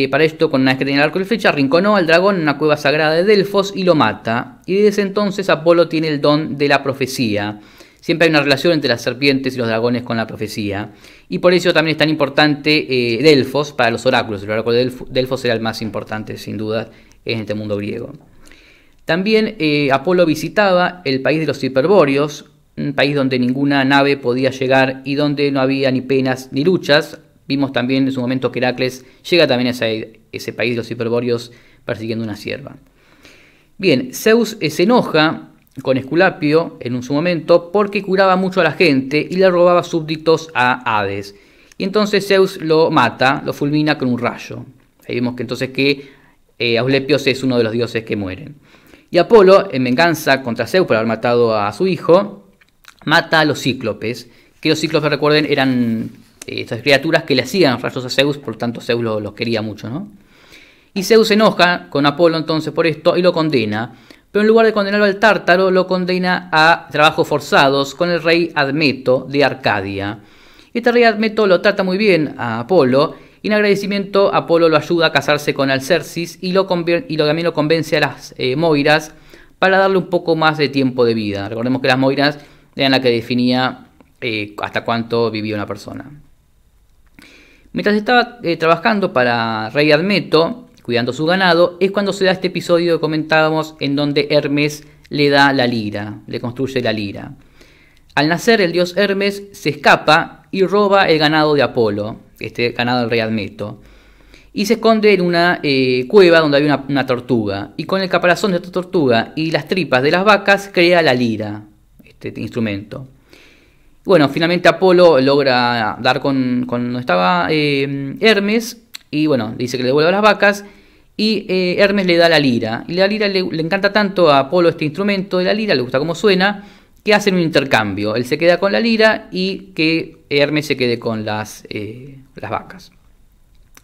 Para esto, con una vez que tenía el arco y la flecha, arrinconó al dragón en una cueva sagrada de Delfos y lo mata. Y desde entonces Apolo tiene el don de la profecía. Siempre hay una relación entre las serpientes y los dragones con la profecía. Y por eso también es tan importante Delfos para los oráculos. El oráculo de Delfos era el más importante, sin duda, en este mundo griego. También Apolo visitaba el país de los hiperbóreos, un país donde ninguna nave podía llegar y donde no había ni penas ni luchas. Vimos también en su momento que Heracles llega también a ese país de los hiperbóreos persiguiendo una cierva. Bien, Zeus se enoja con Esculapio en su momento porque curaba mucho a la gente y le robaba súbditos a Hades. Y entonces Zeus lo mata, lo fulmina con un rayo. Ahí vemos que entonces Asclepios es uno de los dioses que mueren. Y Apolo, en venganza contra Zeus por haber matado a su hijo, mata a los cíclopes, que los cíclopes, recuerden, eran estas criaturas que le hacían rayos a Zeus, por tanto Zeus los quería mucho, ¿no? Y Zeus se enoja con Apolo entonces por esto y lo condena, pero en lugar de condenarlo al Tártaro, lo condena a trabajos forzados con el rey Admeto de Arcadia. Este rey Admeto lo trata muy bien a Apolo, y en agradecimiento Apolo lo ayuda a casarse con Alcersis y también lo convence a las Moiras para darle un poco más de tiempo de vida. Recordemos que las Moiras eran las que definía hasta cuánto vivía una persona. Mientras estaba trabajando para rey Admeto, cuidando su ganado, es cuando se da este episodio que comentábamos en donde Hermes le da la lira, le construye la lira. Al nacer el dios Hermes se escapa y roba el ganado de Apolo, este ganado del rey Admeto. y se esconde en una cueva donde hay una tortuga, y con el caparazón de esta tortuga y las tripas de las vacas crea la lira, este instrumento. Bueno, finalmente Apolo logra dar con donde estaba Hermes, y bueno, dice que le devuelva las vacas, y Hermes le da la lira, y la lira le encanta tanto a Apolo este instrumento de la lira, le gusta cómo suena, que hacen un intercambio. Él se queda con la lira y que Hermes se quede con las vacas.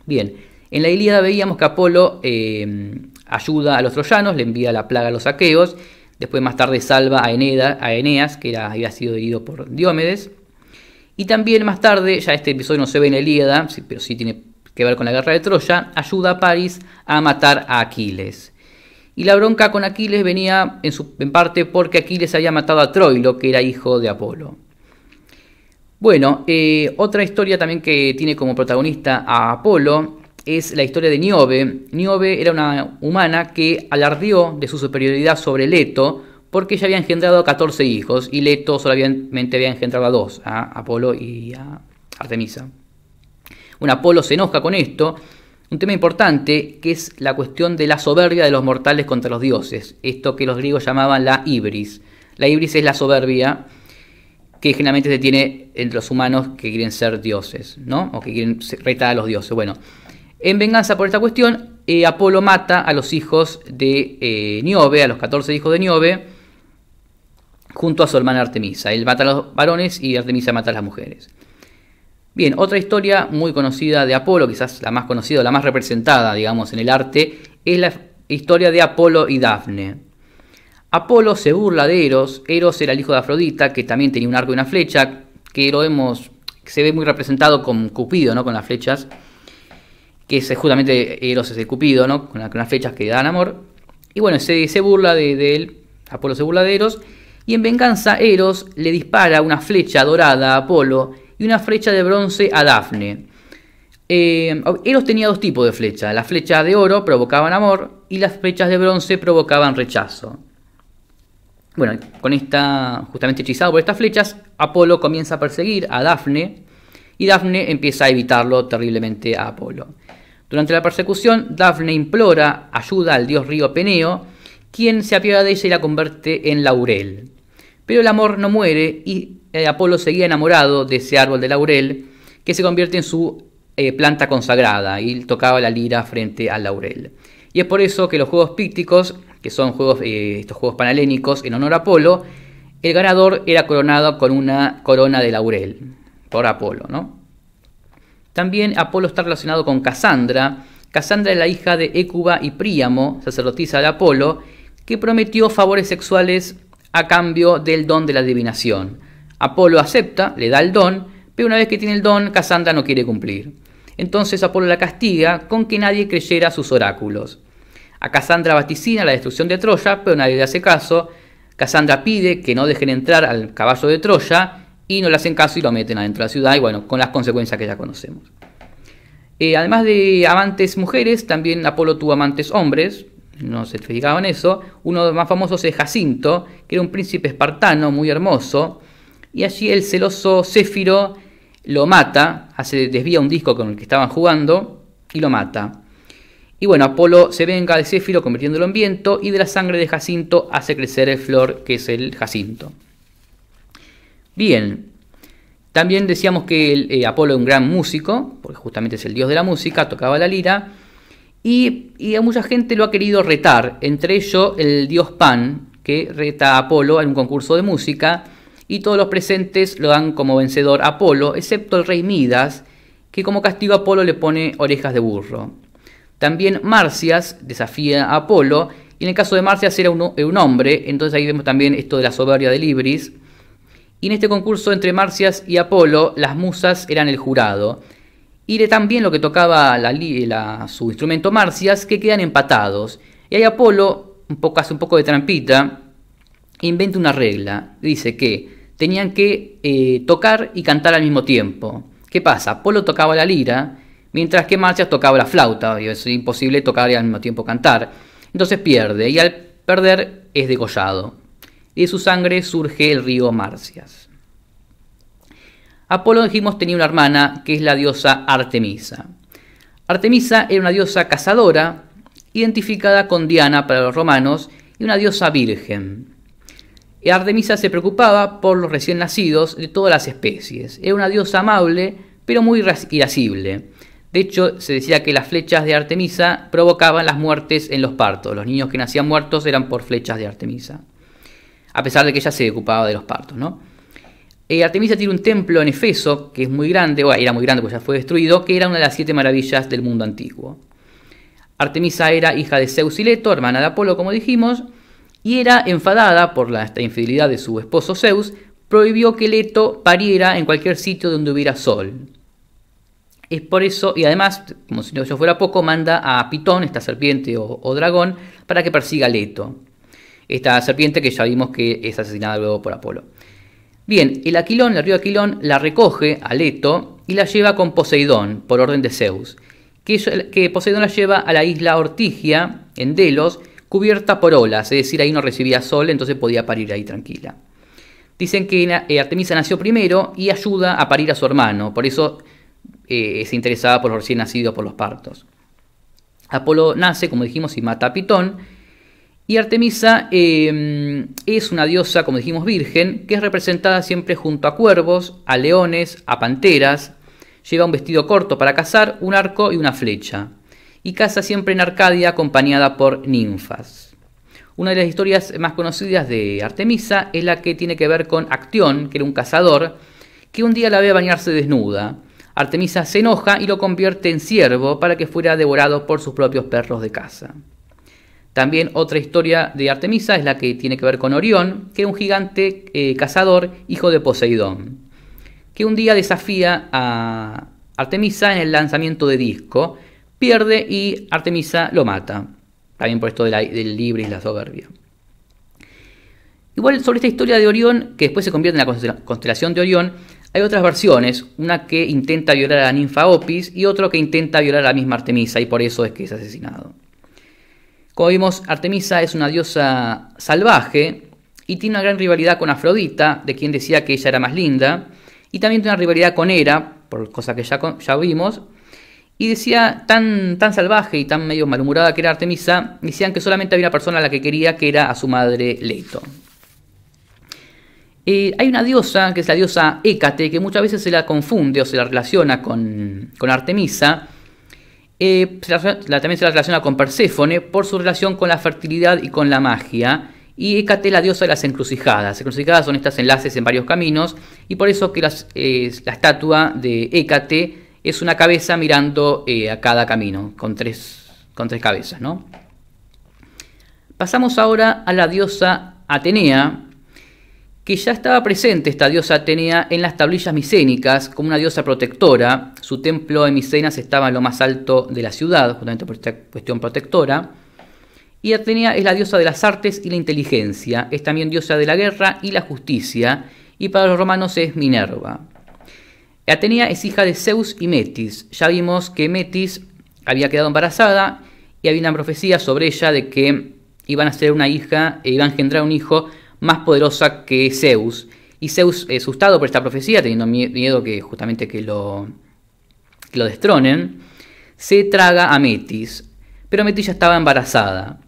Bien, en la Ilíada veíamos que Apolo ayuda a los troyanos, le envía la plaga a los aqueos, después más tarde salva a Eneas, que había sido herido por Diomedes, y también más tarde, ya este episodio no se ve en la Ilíada, pero sí tiene que ver con la guerra de Troya, ayuda a París a matar a Aquiles. Y la bronca con Aquiles venía en parte porque Aquiles había matado a Troilo, que era hijo de Apolo. Bueno, otra historia también que tiene como protagonista a Apolo es la historia de Níobe. Níobe era una humana que alardeó de su superioridad sobre Leto porque ella había engendrado 14 hijos y Leto solamente había engendrado a 2, a Apolo y a Artemisa. Bueno, Apolo se enoja con esto. Un tema importante que es la cuestión de la soberbia de los mortales contra los dioses. Esto que los griegos llamaban la ibris. La ibris es la soberbia que generalmente se tiene entre los humanos que quieren ser dioses, ¿no? O que quieren retar a los dioses. Bueno, en venganza por esta cuestión, Apolo mata a los hijos de Níobe, a los 14 hijos de Níobe, junto a su hermana Artemisa. Él mata a los varones y Artemisa mata a las mujeres. Bien, otra historia muy conocida de Apolo, quizás la más conocida, la más representada, digamos, en el arte, es la historia de Apolo y Dafne. Apolo se burla de Eros. Eros era el hijo de Afrodita, que también tenía un arco y una flecha, que se ve muy representado con Cupido, ¿no? Con las flechas, que es justamente Eros es el Cupido, ¿no? Con las flechas que dan amor. Y bueno, se burla de él, Apolo se burla de Eros, y en venganza Eros le dispara una flecha dorada a Apolo y una flecha de bronce a Dafne. Eros tenía dos tipos de flechas. Las flechas de oro provocaban amor y las flechas de bronce provocaban rechazo. Bueno, justamente hechizado por estas flechas, Apolo comienza a perseguir a Dafne y Dafne empieza a evitarlo terriblemente a Apolo. Durante la persecución, Dafne implora ayuda al dios río Peneo, quien se apiada de ella y la convierte en laurel. Pero el amor no muere y Apolo seguía enamorado de ese árbol de laurel que se convierte en su planta consagrada y tocaba la lira frente al laurel. Y es por eso que los juegos pícticos, que son estos juegos panhelénicos en honor a Apolo, el ganador era coronado con una corona de laurel por Apolo, ¿no? También Apolo está relacionado con Casandra. Casandra es la hija de Hécuba y Príamo, sacerdotisa de Apolo, que prometió favores sexuales a cambio del don de la adivinación. Apolo acepta, le da el don, pero una vez que tiene el don, Casandra no quiere cumplir. Entonces Apolo la castiga con que nadie creyera sus oráculos. A Casandra vaticina la destrucción de Troya, pero nadie le hace caso. Casandra pide que no dejen entrar al caballo de Troya y no le hacen caso y lo meten adentro de la ciudad, y bueno, con las consecuencias que ya conocemos. Además de amantes mujeres, también Apolo tuvo amantes hombres. No se fijaban en eso. Uno de los más famosos es Jacinto, que era un príncipe espartano muy hermoso, y allí el celoso Céfiro lo mata, desvía un disco con el que estaban jugando y lo mata. Y bueno, Apolo se venga de Céfiro convirtiéndolo en viento, y de la sangre de Jacinto hace crecer el flor que es el jacinto. Bien, también decíamos que Apolo es un gran músico, porque justamente es el dios de la música, tocaba la lira. Y a mucha gente lo ha querido retar, entre ellos el dios Pan, que reta a Apolo en un concurso de música, y todos los presentes lo dan como vencedor a Apolo, excepto el rey Midas, que como castigo a Apolo le pone orejas de burro. También Marcias desafía a Apolo, y en el caso de Marcias era un hombre, entonces ahí vemos también esto de la soberbia del Ibris. Y en este concurso entre Marcias y Apolo, las musas eran el jurado. Y también lo que tocaba su instrumento Marcias, que quedan empatados. Y ahí Apolo hace un poco de trampita, e inventa una regla. Dice que tenían que tocar y cantar al mismo tiempo. ¿Qué pasa? Apolo tocaba la lira, mientras que Marcias tocaba la flauta. Y es imposible tocar y al mismo tiempo cantar. Entonces pierde, y al perder es degollado. Y de su sangre surge el río Marcias. Apolo, dijimos, tenía una hermana que es la diosa Artemisa. Artemisa era una diosa cazadora, identificada con Diana para los romanos, y una diosa virgen. Artemisa se preocupaba por los recién nacidos de todas las especies. Era una diosa amable, pero muy irascible. De hecho, se decía que las flechas de Artemisa provocaban las muertes en los partos. Los niños que nacían muertos eran por flechas de Artemisa, a pesar de que ella se ocupaba de los partos, ¿no? Artemisa tiene un templo en Efeso, que es muy grande, o era muy grande porque ya fue destruido, que era una de las 7 maravillas del mundo antiguo. Artemisa era hija de Zeus y Leto, hermana de Apolo, como dijimos, y era enfadada por esta infidelidad de su esposo Zeus, prohibió que Leto pariera en cualquier sitio donde hubiera sol. Es por eso, y además, como si no eso fuera poco, manda a Pitón, esta serpiente o dragón, para que persiga a Leto. Esta serpiente que ya vimos que es asesinada luego por Apolo. Bien, el río Aquilón, la recoge a Leto y la lleva con Poseidón, por orden de Zeus. Que Poseidón la lleva a la isla Ortigia, en Delos, cubierta por olas, es decir, ahí no recibía sol, entonces podía parir ahí tranquila. Dicen que Artemisa nació primero y ayuda a parir a su hermano, por eso se interesaba por los recién nacidos, por los partos. Apolo nace, como dijimos, y mata a Pitón. Y Artemisa es una diosa, como dijimos, virgen, que es representada siempre junto a cuervos, a leones, a panteras. Lleva un vestido corto para cazar, un arco y una flecha. Y caza siempre en Arcadia acompañada por ninfas. Una de las historias más conocidas de Artemisa es la que tiene que ver con Actión, que era un cazador, que un día la ve bañarse desnuda. Artemisa se enoja y lo convierte en ciervo para que fuera devorado por sus propios perros de caza. También otra historia de Artemisa es la que tiene que ver con Orión, que era un gigante cazador, hijo de Poseidón, que un día desafía a Artemisa en el lanzamiento de disco, pierde y Artemisa lo mata, también por esto del libre y la soberbia. Igual sobre esta historia de Orión, que después se convierte en la constelación de Orión, hay otras versiones, una que intenta violar a la ninfa Opis y otro que intenta violar a la misma Artemisa y por eso es que es asesinado. Como vimos, Artemisa es una diosa salvaje y tiene una gran rivalidad con Afrodita, de quien decía que ella era más linda, y también tiene una rivalidad con Hera, por cosa que ya vimos, y decía tan salvaje y tan medio malhumorada que era Artemisa, decían que solamente había una persona a la que quería, que era a su madre Leto. Hay una diosa, que es la diosa Hécate, que muchas veces se la confunde o se la relaciona con Artemisa. También se la relaciona con Perséfone por su relación con la fertilidad y con la magia. Y Hécate, la diosa de las encrucijadas. Las encrucijadas son estos enlaces en varios caminos, y por eso que la estatua de Hécate es una cabeza mirando a cada camino, con tres cabezas, ¿no? Pasamos ahora a la diosa Atenea, que ya estaba presente esta diosa Atenea en las tablillas micénicas como una diosa protectora. Su templo en Micenas estaba en lo más alto de la ciudad, justamente por esta cuestión protectora. Y Atenea es la diosa de las artes y la inteligencia, es también diosa de la guerra y la justicia, y para los romanos es Minerva. Atenea es hija de Zeus y Metis. Ya vimos que Metis había quedado embarazada y había una profecía sobre ella de que iban a ser una hija, iba a engendrar un hijo más poderosa que Zeus. Y Zeus, asustado por esta profecía, teniendo miedo que justamente que lo destronen, se traga a Metis. Pero Metis ya estaba embarazada.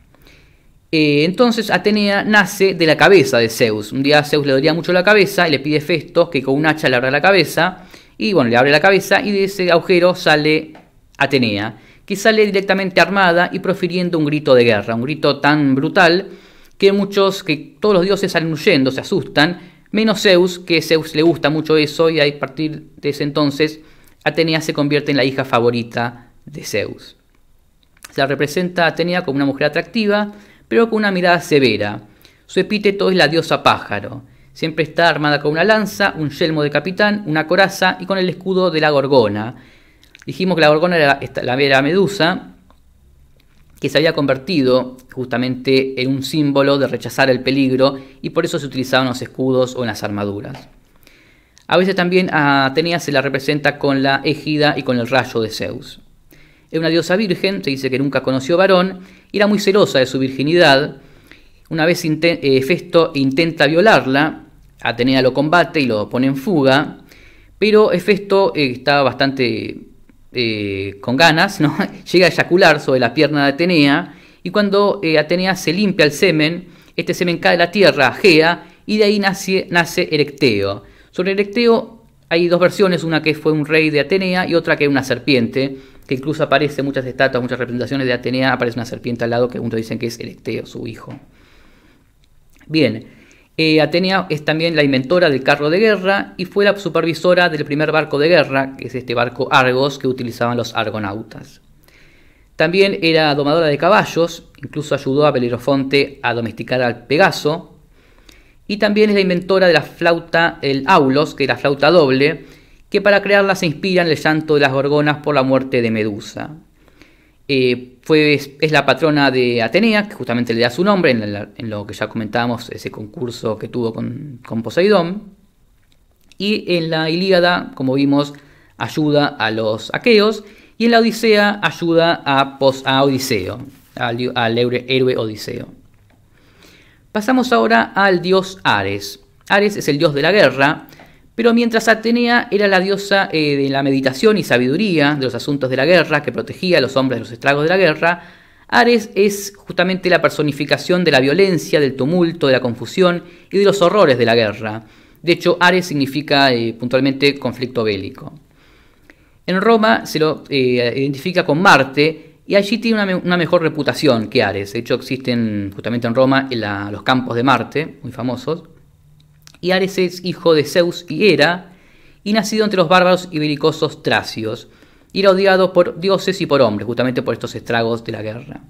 Entonces Atenea nace de la cabeza de Zeus. Un día a Zeus le dolía mucho la cabeza y le pide a Hefesto que con un hacha le abra la cabeza. Y bueno, le abre la cabeza y de ese agujero sale Atenea, que sale directamente armada y profiriendo un grito de guerra. Un grito tan brutal que todos los dioses salen huyendo, se asustan, menos Zeus, que a Zeus le gusta mucho eso, y a partir de ese entonces Atenea se convierte en la hija favorita de Zeus. Se la representa a Atenea como una mujer atractiva, pero con una mirada severa. Su epíteto es la diosa pájaro. Siempre está armada con una lanza, un yelmo de capitán, una coraza y con el escudo de la Gorgona. Dijimos que la Gorgona era la Medusa, que se había convertido justamente en un símbolo de rechazar el peligro, y por eso se utilizaban los escudos o en las armaduras. A veces también a Atenea se la representa con la égida y con el rayo de Zeus. Era una diosa virgen, se dice que nunca conoció varón, y era muy celosa de su virginidad. Una vez Hefesto intenta violarla, Atenea lo combate y lo pone en fuga, pero Hefesto estaba bastante con ganas, ¿no? Llega a eyacular sobre la pierna de Atenea, y cuando Atenea se limpia el semen, este semen cae a la tierra, a Gea, y de ahí nace Erecteo. Sobre Erecteo hay dos versiones, una que fue un rey de Atenea y otra que es una serpiente, que incluso aparece en muchas estatuas, muchas representaciones de Atenea, aparece una serpiente al lado que muchos dicen que es Erecteo, su hijo. Bien, Atenea es también la inventora del carro de guerra y fue la supervisora del primer barco de guerra, que es este barco Argos que utilizaban los argonautas. También era domadora de caballos, incluso ayudó a Belerofonte a domesticar al Pegaso. Y también es la inventora de la flauta, el aulos, que es la flauta doble, que para crearla se inspira en el llanto de las gorgonas por la muerte de Medusa. Es la patrona de Atenea, que justamente le da su nombre en lo que ya comentábamos, ese concurso que tuvo con Poseidón. Y en la Ilíada, como vimos, ayuda a los aqueos, y en la Odisea ayuda a Odiseo, al héroe Odiseo. Pasamos ahora al dios Ares. Ares es el dios de la guerra, pero mientras Atenea era la diosa de la meditación y sabiduría de los asuntos de la guerra, que protegía a los hombres de los estragos de la guerra, Ares es justamente la personificación de la violencia, del tumulto, de la confusión y de los horrores de la guerra. De hecho, Ares significa puntualmente conflicto bélico. En Roma se lo identifica con Marte, y allí tiene una mejor reputación que Ares. De hecho, existen justamente en Roma los campos de Marte, muy famosos. Y Ares es hijo de Zeus y Hera, y nacido entre los bárbaros y belicosos tracios. Y era odiado por dioses y por hombres, justamente por estos estragos de la guerra.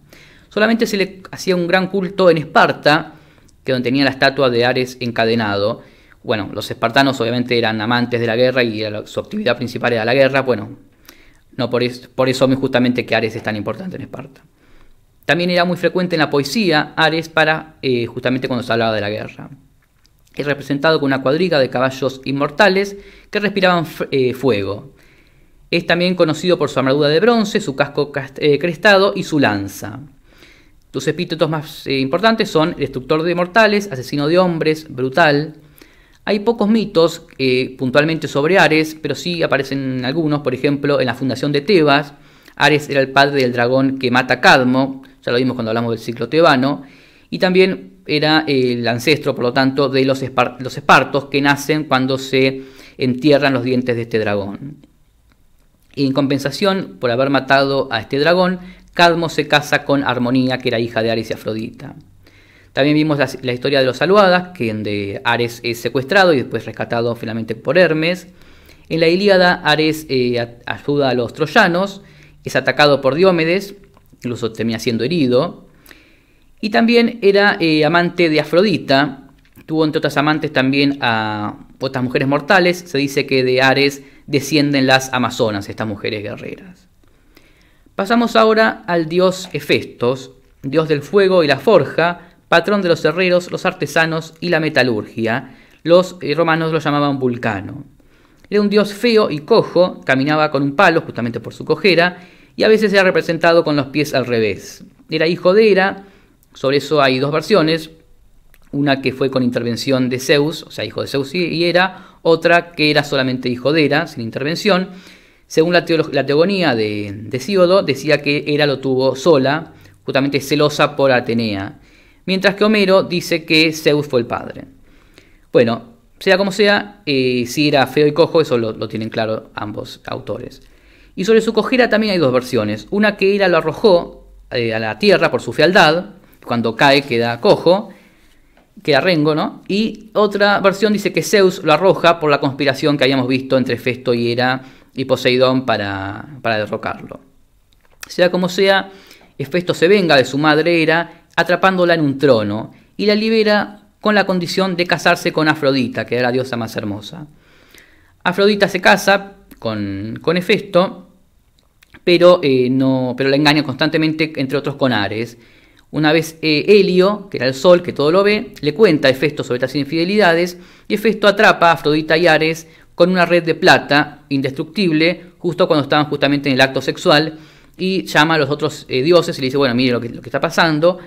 Solamente se le hacía un gran culto en Esparta, que donde tenía la estatua de Ares encadenado. Bueno, los espartanos obviamente eran amantes de la guerra y su actividad principal era la guerra. Bueno, no por eso justamente que Ares es tan importante en Esparta. También era muy frecuente en la poesía Ares justamente cuando se hablaba de la guerra. Es representado con una cuadriga de caballos inmortales que respiraban fuego. Es también conocido por su armadura de bronce, su casco crestado y su lanza. Sus epítetos más importantes son destructor de mortales, asesino de hombres, brutal. Hay pocos mitos puntualmente sobre Ares, pero sí aparecen algunos. Por ejemplo, en la fundación de Tebas, Ares era el padre del dragón que mata a Cadmo, ya lo vimos cuando hablamos del ciclo tebano, y también era el ancestro, por lo tanto, de los espartos que nacen cuando se entierran los dientes de este dragón. Y en compensación por haber matado a este dragón, Cadmo se casa con Armonía, que era hija de Ares y Afrodita. También vimos la historia de los Aluadas, donde Ares es secuestrado y después rescatado finalmente por Hermes. En la Ilíada, Ares ayuda a los troyanos, es atacado por Diomedes, incluso termina siendo herido. Y también era amante de Afrodita, tuvo entre otras amantes también a otras mujeres mortales. Se dice que de Ares descienden las Amazonas, estas mujeres guerreras. Pasamos ahora al dios Hefestos, dios del fuego y la forja, patrón de los herreros, los artesanos y la metalurgia. Los romanos lo llamaban Vulcano. Era un dios feo y cojo, caminaba con un palo justamente por su cojera, y a veces era representado con los pies al revés. Era hijo de Hera, sobre eso hay dos versiones, una que fue con intervención de Zeus, o sea, hijo de Zeus y Hera, otra que era solamente hijo de Hera, sin intervención. Según la teogonía de Hesíodo, decía que Hera lo tuvo sola, justamente celosa por Atenea, mientras que Homero dice que Zeus fue el padre. Bueno, sea como sea, si era feo y cojo, eso lo tienen claro ambos autores. Y sobre su cojera también hay dos versiones. Una que Hera lo arrojó a la tierra por su fealdad, cuando cae queda cojo, queda rengo, ¿no? Y otra versión dice que Zeus lo arroja por la conspiración que habíamos visto entre Hefesto y Hera y Poseidón para derrocarlo. Sea como sea, Hefesto se venga de su madre Hera, atrapándola en un trono, y la libera con la condición de casarse con Afrodita, que era la diosa más hermosa. Afrodita se casa con Hefesto, pero la engaña constantemente, entre otros con Ares. Una vez Helio, que era el sol que todo lo ve, le cuenta a Hefesto sobre estas infidelidades, y Hefesto atrapa a Afrodita y Ares con una red de plata indestructible, justo cuando estaban justamente en el acto sexual, y llama a los otros dioses y le dice, bueno, mire lo que está pasando.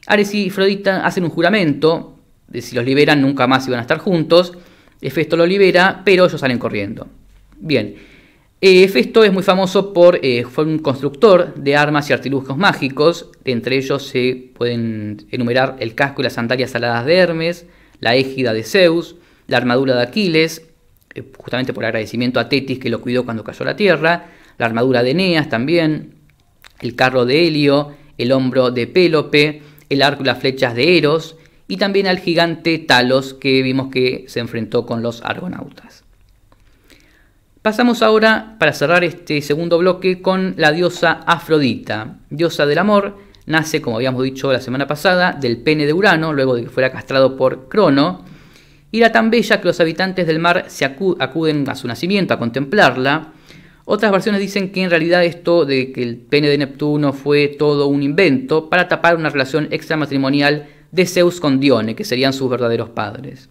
Ares y Afrodita hacen un juramento de si los liberan nunca más iban a estar juntos. Hefesto lo libera, pero ellos salen corriendo. Bien, Hefesto es muy famoso fue un constructor de armas y artilugios mágicos. Entre ellos se pueden enumerar el casco y las sandalias aladas de Hermes, la égida de Zeus, la armadura de Aquiles, justamente por agradecimiento a Tetis que lo cuidó cuando cayó a la tierra, la armadura de Eneas también, el carro de Helio, el hombro de Pélope, el arco y las flechas de Eros, y también al gigante Talos, que vimos que se enfrentó con los argonautas. Pasamos ahora, para cerrar este segundo bloque, con la diosa Afrodita, diosa del amor. Nace, como habíamos dicho la semana pasada, del pene de Urano, luego de que fuera castrado por Crono, y era tan bella que los habitantes del mar acuden a su nacimiento a contemplarla. Otras versiones dicen que en realidad esto de que el pene de Neptuno fue todo un invento para tapar una relación extramatrimonial de Zeus con Dione, que serían sus verdaderos padres.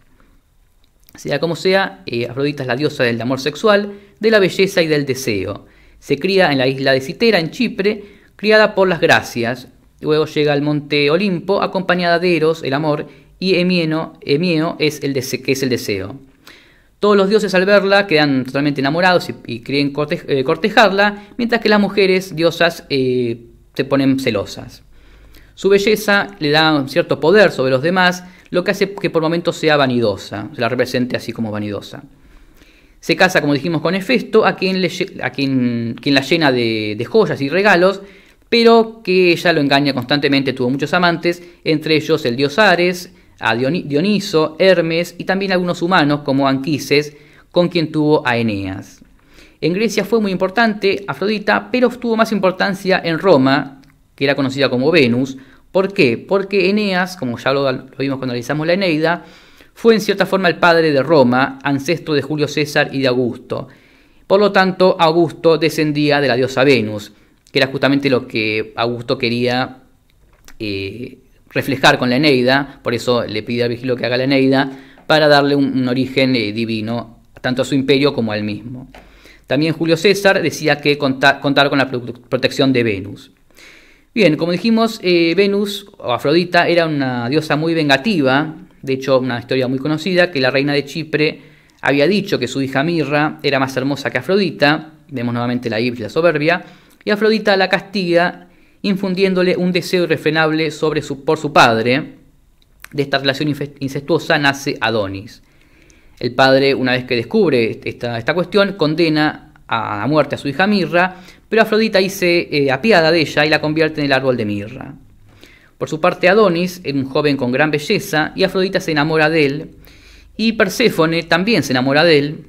Sea como sea, Afrodita es la diosa del amor sexual, de la belleza y del deseo. Se cría en la isla de Citera, en Chipre, criada por las Gracias. Luego llega al monte Olimpo, acompañada de Eros, el amor, y Hemieo, que es el deseo. Todos los dioses al verla quedan totalmente enamorados y creen cortejarla, mientras que las mujeres diosas se ponen celosas. Su belleza le da un cierto poder sobre los demás, lo que hace que por momentos sea vanidosa, se la represente así como vanidosa. Se casa, como dijimos, con Hefesto, a quien la llena de joyas y regalos, pero que ella lo engaña constantemente. Tuvo muchos amantes, entre ellos el dios Ares, a Dioniso, Hermes y también algunos humanos como Anquises, con quien tuvo a Eneas. En Grecia fue muy importante Afrodita, pero tuvo más importancia en Roma, que era conocida como Venus. ¿Por qué? Porque Eneas, como ya lo vimos cuando analizamos la Eneida, fue en cierta forma el padre de Roma, ancestro de Julio César y de Augusto. Por lo tanto, Augusto descendía de la diosa Venus, que era justamente lo que Augusto quería reflejar con la Eneida. Por eso le pide a Virgilio que haga la Eneida, para darle un origen divino tanto a su imperio como a él mismo. También Julio César decía que contar con la protección de Venus. Bien, como dijimos, Venus o Afrodita era una diosa muy vengativa. De hecho, una historia muy conocida, que la reina de Chipre había dicho que su hija Mirra era más hermosa que Afrodita. Vemos nuevamente la ira y la soberbia. Y Afrodita la castiga infundiéndole un deseo irrefrenable por su padre. De esta relación incestuosa nace Adonis. El padre, una vez que descubre esta cuestión, condena a muerte a su hija Mirra, pero Afrodita ahí se apiada de ella y la convierte en el árbol de mirra. Por su parte, Adonis era un joven con gran belleza y Afrodita se enamora de él, y Perséfone también se enamora de él,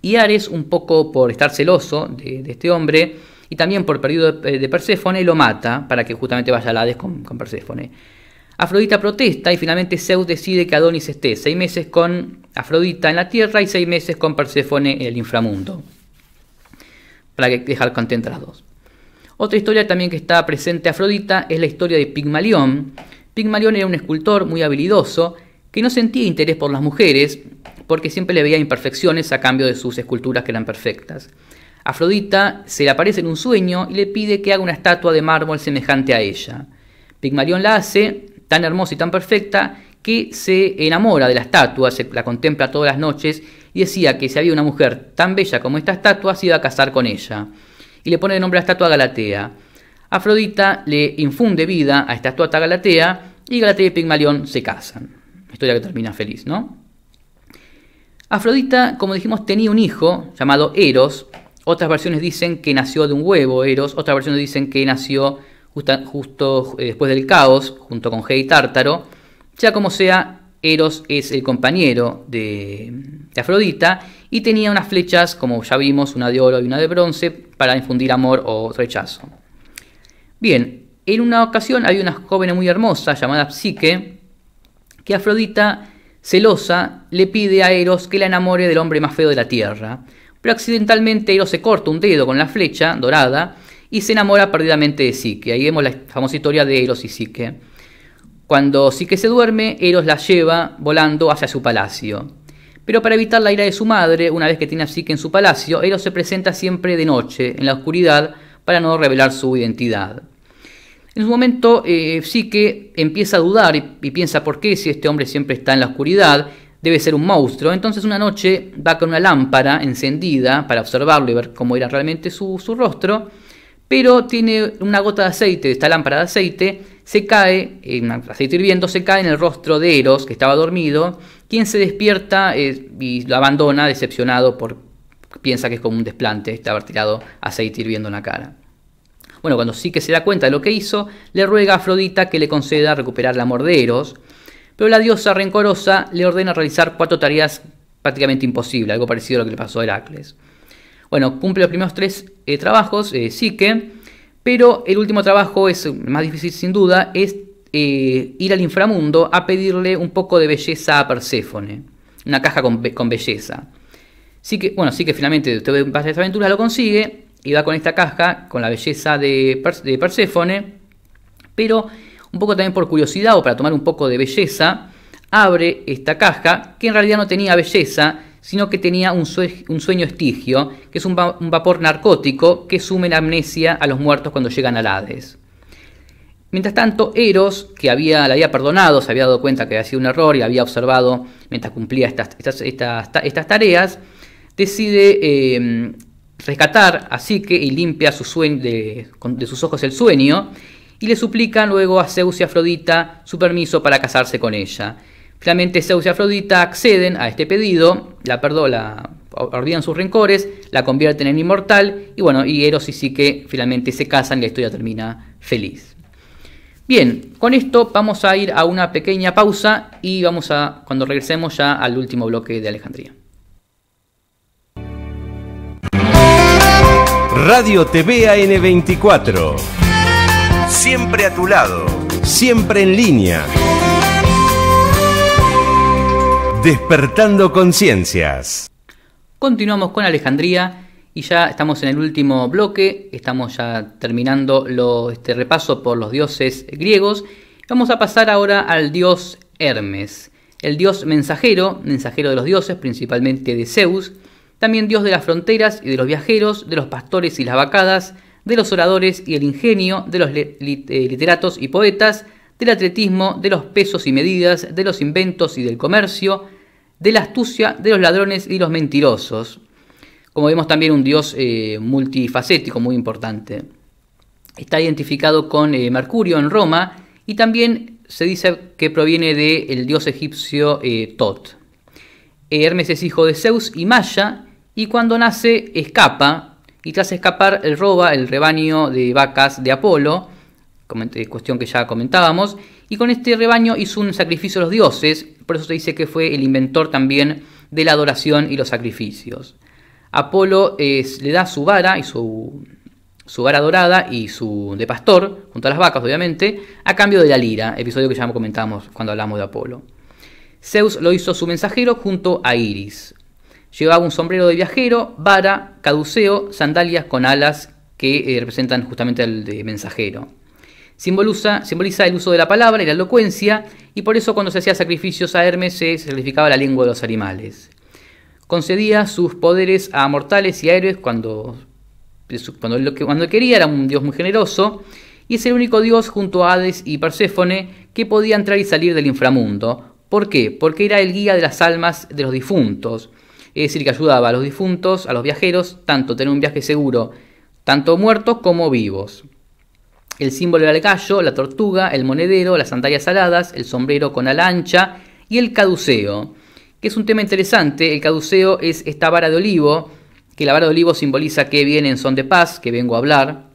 y Ares, un poco por estar celoso de este hombre y también por perdido de Perséfone, lo mata para que justamente vaya al Hades con Perséfone. Afrodita protesta y finalmente Zeus decide que Adonis esté 6 meses con Afrodita en la tierra y 6 meses con Perséfone en el inframundo, para dejar contentas las dos. Otra historia también que está presente Afrodita es la historia de Pigmalión. Pigmalión era un escultor muy habilidoso que no sentía interés por las mujeres porque siempre le veía imperfecciones a cambio de sus esculturas que eran perfectas. Afrodita se le aparece en un sueño y le pide que haga una estatua de mármol semejante a ella. Pigmalión la hace tan hermosa y tan perfecta que se enamora de la estatua, la contempla todas las noches y decía que si había una mujer tan bella como esta estatua se iba a casar con ella. Y le pone de nombre a la estatua Galatea. Afrodita le infunde vida a esta estatua Galatea y Galatea y Pigmalión se casan. Historia que termina feliz, ¿no? Afrodita, como dijimos, tenía un hijo llamado Eros. Otras versiones dicen que nació de un huevo Eros. Otras versiones dicen que nació justo después del caos, junto con Gea y Tártaro. Sea como sea, Eros es el compañero de Afrodita y tenía unas flechas, como ya vimos, una de oro y una de bronce, para infundir amor o rechazo. Bien, en una ocasión había una joven muy hermosa llamada Psique, que Afrodita, celosa, le pide a Eros que la enamore del hombre más feo de la tierra. Pero accidentalmente Eros se corta un dedo con la flecha dorada y se enamora perdidamente de Psique. Ahí vemos la famosa historia de Eros y Psique. Cuando Psique se duerme, Eros la lleva volando hacia su palacio. Pero para evitar la ira de su madre, una vez que tiene a Psique en su palacio, Eros se presenta siempre de noche, en la oscuridad, para no revelar su identidad. En un momento, Psique empieza a dudar y piensa: ¿por qué si este hombre siempre está en la oscuridad? debe ser un monstruo. Entonces una noche va con una lámpara encendida para observarlo y ver cómo era realmente su rostro, pero tiene una gota de aceite de esta lámpara de aceite, se cae, en aceite hirviendo, se cae en el rostro de Eros, que estaba dormido, quien se despierta y lo abandona decepcionado piensa que es como un desplante haber tirado aceite hirviendo en la cara. Bueno, cuando sí que se da cuenta de lo que hizo, le ruega a Afrodita que le conceda recuperar el amor de Eros, pero la diosa rencorosa le ordena realizar 4 tareas prácticamente imposibles, algo parecido a lo que le pasó a Heracles. Bueno, cumple los primeros 3 trabajos, Psique, pero el último trabajo es más difícil sin duda, es ir al inframundo a pedirle un poco de belleza a Perséfone, una caja con belleza. Psique finalmente, después de varias aventuras, lo consigue y va con esta caja, con la belleza de Perséfone, pero un poco también por curiosidad o para tomar un poco de belleza, abre esta caja que en realidad no tenía belleza, sino que tenía un sueño estigio, que es un vapor narcótico que sume la amnesia a los muertos cuando llegan al Hades. Mientras tanto, Eros, que le había perdonado, se había dado cuenta que había sido un error y había observado mientras cumplía estas tareas, decide rescatar a Psique y limpia de sus ojos el sueño, y le suplica luego a Zeus y Afrodita su permiso para casarse con ella. Finalmente Zeus y Afrodita acceden a este pedido, olvidan sus rencores, la convierten en inmortal, y Eros y Psique finalmente se casan y la historia termina feliz. Bien, con esto vamos a ir a una pequeña pausa y cuando regresemos ya al último bloque de Alejandría. Radio TV AN24. Siempre a tu lado. Siempre en línea. Despertando conciencias. Continuamos con Alejandría y ya estamos en el último bloque. Estamos ya terminando este repaso por los dioses griegos. Vamos a pasar ahora al dios Hermes, el dios mensajero de los dioses, principalmente de Zeus, también dios de las fronteras y de los viajeros, de los pastores y las vacadas, de los oradores y el ingenio, de los literatos y poetas, del atletismo, de los pesos y medidas, de los inventos y del comercio, de la astucia, de los ladrones y los mentirosos. Como vemos, también un dios multifacético muy importante. Está identificado con Mercurio en Roma y también se dice que proviene del dios egipcio Tot. Hermes es hijo de Zeus y Maya, y cuando nace escapa, y tras escapar él roba el rebaño de vacas de Apolo, cuestión que ya comentábamos, y con este rebaño hizo un sacrificio a los dioses, por eso se dice que fue el inventor también de la adoración y los sacrificios. Apolo le da su vara, y su vara dorada y su de pastor, junto a las vacas obviamente, a cambio de la lira, episodio que ya comentábamos cuando hablamos de Apolo. Zeus lo hizo su mensajero junto a Iris. Llevaba un sombrero de viajero, vara, caduceo, sandalias con alas que representan justamente el de mensajero. Simboliza el uso de la palabra y la elocuencia, y por eso cuando se hacía sacrificios a Hermes se sacrificaba la lengua de los animales. Concedía sus poderes a mortales y a héroes cuando quería, era un dios muy generoso, y es el único dios junto a Hades y Perséfone que podía entrar y salir del inframundo. ¿Por qué? Porque era el guía de las almas de los difuntos, es decir, que ayudaba a los difuntos, a los viajeros, tanto tener un viaje seguro, tanto muertos como vivos. El símbolo era el gallo, la tortuga, el monedero, las sandalias aladas, el sombrero con ala ancha y el caduceo, que es un tema interesante. El caduceo es esta vara de olivo, que la vara de olivo simboliza que viene en son de paz, que vengo a hablar,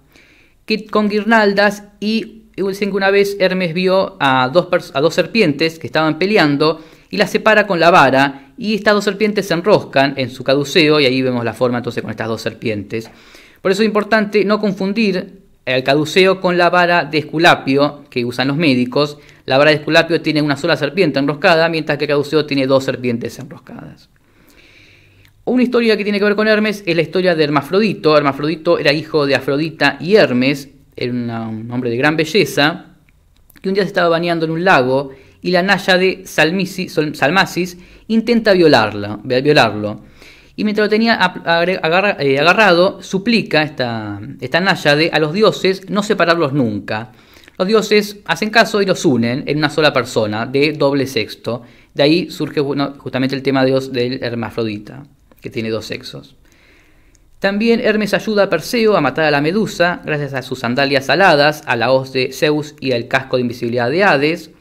que con guirnaldas, y dicen que una vez Hermes vio a dos serpientes que estaban peleando y las separa con la vara, y estas dos serpientes se enroscan en su caduceo, y ahí vemos la forma entonces con estas dos serpientes. Por eso es importante no confundir el caduceo con la vara de Esculapio que usan los médicos. La vara de Esculapio tiene una sola serpiente enroscada, mientras que el caduceo tiene dos serpientes enroscadas. Una historia que tiene que ver con Hermes es la historia de Hermafrodito. Hermafrodito era hijo de Afrodita y Hermes, era un hombre de gran belleza, que un día se estaba bañando en un lago y la náyade Salmacis intenta violarlo. Y mientras lo tenía agarrado, suplica esta náyade a los dioses no separarlos nunca. Los dioses hacen caso y los unen en una sola persona, de doble sexto, De ahí surge justamente el tema del hermafrodita, que tiene dos sexos. También Hermes ayuda a Perseo a matar a la Medusa gracias a sus sandalias aladas, a la hoz de Zeus y al casco de invisibilidad de Hades.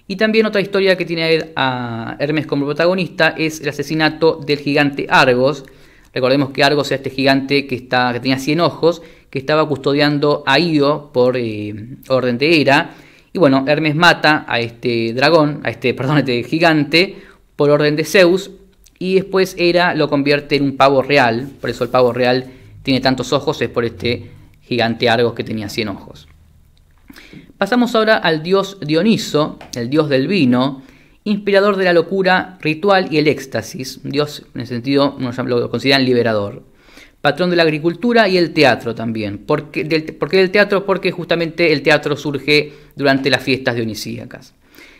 Y también otra historia que tiene a Hermes como protagonista es el asesinato del gigante Argos. Recordemos que Argos era este gigante que tenía 100 ojos, que estaba custodiando a Io por orden de Hera. Y bueno, Hermes mata a este este gigante por orden de Zeus. Y después Hera lo convierte en un pavo real. Por eso el pavo real tiene tantos ojos, es por este gigante Argos que tenía 100 ojos. Pasamos ahora al dios Dioniso, el dios del vino, inspirador de la locura ritual y el éxtasis. Dios, en ese sentido, lo consideran liberador. Patrón de la agricultura y el teatro también. ¿Por qué del teatro? Porque justamente el teatro surge durante las fiestas dionisíacas.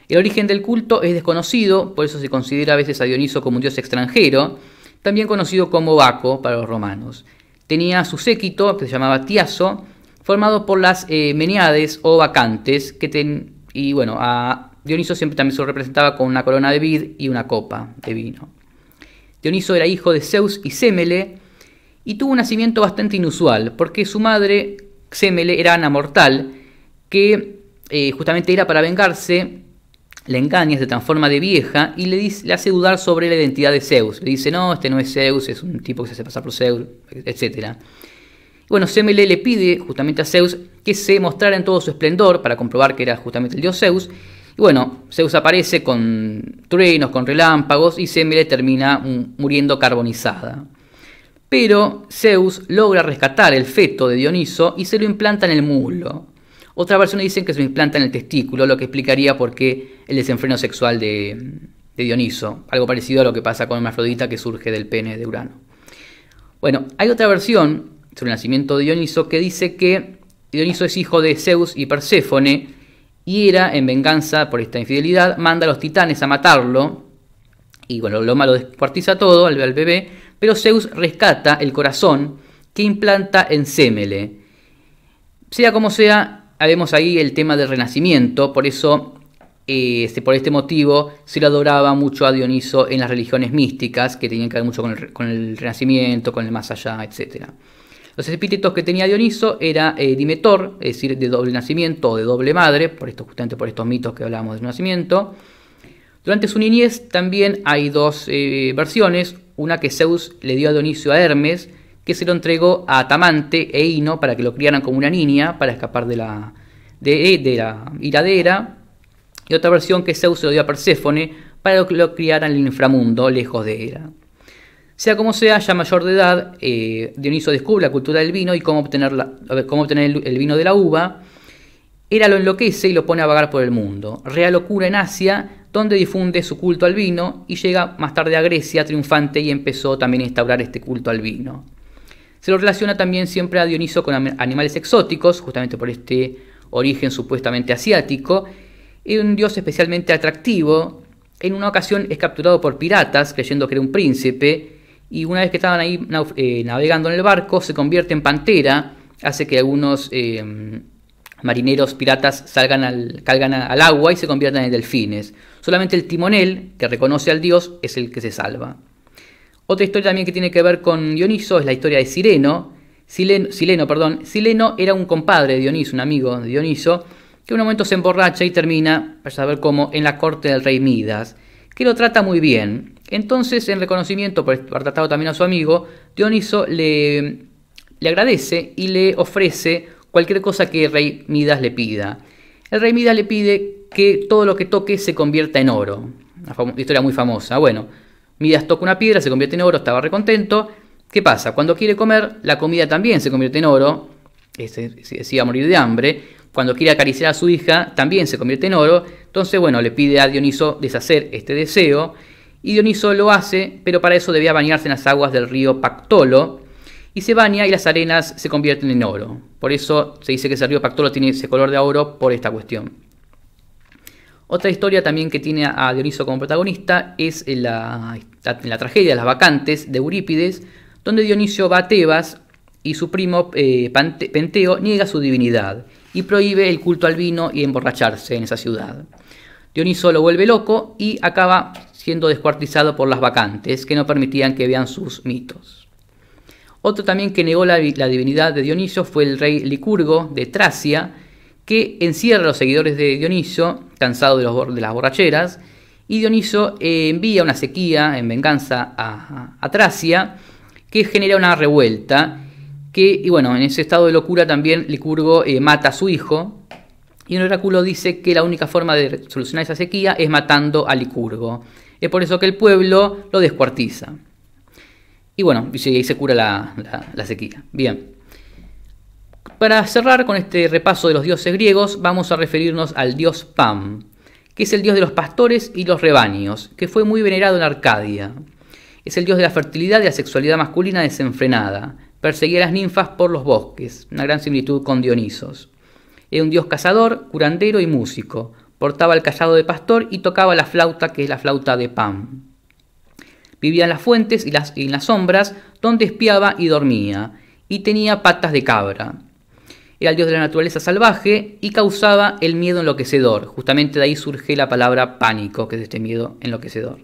El origen del culto es desconocido, por eso se considera a veces a Dioniso como un dios extranjero, también conocido como Baco para los romanos. Tenía su séquito, que se llamaba Tiaso, formado por las Meneades o Bacantes, y bueno, a Dioniso siempre también se lo representaba con una corona de vid y una copa de vino. Dioniso era hijo de Zeus y Sémele, y tuvo un nacimiento bastante inusual, porque su madre, Sémele, era Ana Mortal, que justamente era para vengarse, le engaña, se transforma de vieja y le hace dudar sobre la identidad de Zeus. Le dice, no, este no es Zeus, es un tipo que se hace pasar por Zeus, etc. Bueno, Sémele le pide justamente a Zeus que se mostrara en todo su esplendor para comprobar que era justamente el dios Zeus. Y bueno, Zeus aparece con truenos, con relámpagos y Sémele termina muriendo carbonizada. Pero Zeus logra rescatar el feto de Dioniso y se lo implanta en el muslo. Otras versiones dicen que se lo implanta en el testículo, lo que explicaría por qué el desenfreno sexual de Dioniso. Algo parecido a lo que pasa con Hermafrodita, que surge del pene de Urano. Bueno, hay otra versión sobre el nacimiento de Dioniso que dice que Dioniso es hijo de Zeus y Perséfone, y Hera, en venganza por esta infidelidad, manda a los titanes a matarlo, y bueno, lo malo descuartiza todo al bebé, pero Zeus rescata el corazón que implanta en Sémele. Sea como sea, vemos ahí el tema del renacimiento, por eso, por este motivo, se lo adoraba mucho a Dioniso en las religiones místicas, que tenían que ver mucho con el renacimiento, con el más allá, etc. Los epítetos que tenía Dioniso era Dimetor, es decir, de doble nacimiento o de doble madre, justamente por estos mitos que hablábamos del nacimiento. Durante su niñez también hay dos versiones, una que Zeus le dio a Dioniso a Hermes, que se lo entregó a Tamante e Ino para que lo criaran como una niña, para escapar de la ira de Hera, y otra versión que Zeus se lo dio a Perséfone para que lo criaran en el inframundo, lejos de Hera. Sea como sea, ya mayor de edad, Dioniso descubre la cultura del vino y cómo obtener el vino de la uva. Hera lo enloquece y lo pone a vagar por el mundo. Rea locura en Asia, donde difunde su culto al vino, y llega más tarde a Grecia triunfante y empezó también a instaurar este culto al vino. Se lo relaciona también siempre a Dioniso con animales exóticos, justamente por este origen supuestamente asiático. Es un dios especialmente atractivo. En una ocasión es capturado por piratas, creyendo que era un príncipe, y una vez que estaban ahí navegando en el barco, se convierte en pantera, hace que algunos marineros piratas caigan al agua y se conviertan en delfines. Solamente el timonel, que reconoce al dios, es el que se salva. Otra historia también que tiene que ver con Dioniso es la historia de Sileno. Sileno era un compadre de Dioniso, un amigo de Dioniso, que en un momento se emborracha y termina, para saber cómo, en la corte del rey Midas, que lo trata muy bien. Entonces, en reconocimiento por haber tratado también a su amigo, Dioniso le agradece y le ofrece cualquier cosa que el rey Midas le pida. El rey Midas le pide que todo lo que toque se convierta en oro. Una historia muy famosa. Bueno, Midas toca una piedra, se convierte en oro, estaba recontento. ¿Qué pasa? Cuando quiere comer, la comida también se convierte en oro. Se iba a morir de hambre. Cuando quiere acariciar a su hija, también se convierte en oro. Entonces, bueno, le pide a Dioniso deshacer este deseo. Y Dioniso lo hace, pero para eso debía bañarse en las aguas del río Pactolo. Y se baña y las arenas se convierten en oro. Por eso se dice que ese río Pactolo tiene ese color de oro por esta cuestión. Otra historia también que tiene a Dioniso como protagonista es en la tragedia de las Bacantes de Eurípides, donde Dionisio va a Tebas y su primo Penteo niega su divinidad y prohíbe el culto al vino y emborracharse en esa ciudad. Dioniso lo vuelve loco y acaba siendo descuartizado por las bacantes, que no permitían que vean sus mitos. Otro también que negó la divinidad de Dioniso fue el rey Licurgo de Tracia, que encierra a los seguidores de Dioniso, cansado de las borracheras, y Dioniso envía una sequía en venganza a Tracia, que genera una revuelta, y bueno, en ese estado de locura también Licurgo mata a su hijo, y un oráculo dice que la única forma de solucionar esa sequía es matando a Licurgo. Es por eso que el pueblo lo descuartiza. Y bueno, ahí se cura la sequía. Bien. Para cerrar con este repaso de los dioses griegos, vamos a referirnos al dios Pan, que es el dios de los pastores y los rebaños, que fue muy venerado en Arcadia. Es el dios de la fertilidad y la sexualidad masculina desenfrenada. Perseguía a las ninfas por los bosques, una gran similitud con Dionisos. Era un dios cazador, curandero y músico. Portaba el cayado de pastor y tocaba la flauta, que es la flauta de Pan. Vivía en las fuentes y en las sombras, donde espiaba y dormía, y tenía patas de cabra. Era el dios de la naturaleza salvaje y causaba el miedo enloquecedor. Justamente de ahí surge la palabra pánico, que es este miedo enloquecedor.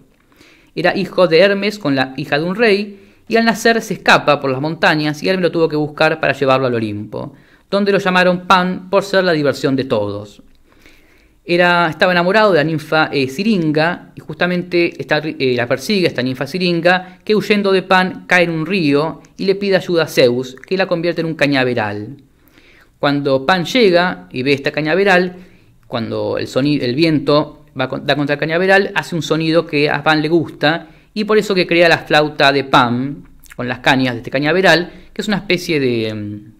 Era hijo de Hermes con la hija de un rey, y al nacer se escapa por las montañas y Hermes lo tuvo que buscar para llevarlo al Olimpo, donde lo llamaron Pan por ser la diversión de todos. Estaba enamorado de la ninfa Siringa, y justamente la persigue esta ninfa Siringa, que huyendo de Pan cae en un río y le pide ayuda a Zeus, que la convierte en un cañaveral. Cuando Pan llega y ve esta cañaveral, cuando el viento da contra el cañaveral, hace un sonido que a Pan le gusta, y por eso que crea la flauta de Pan, con las cañas de este cañaveral, que es una especie de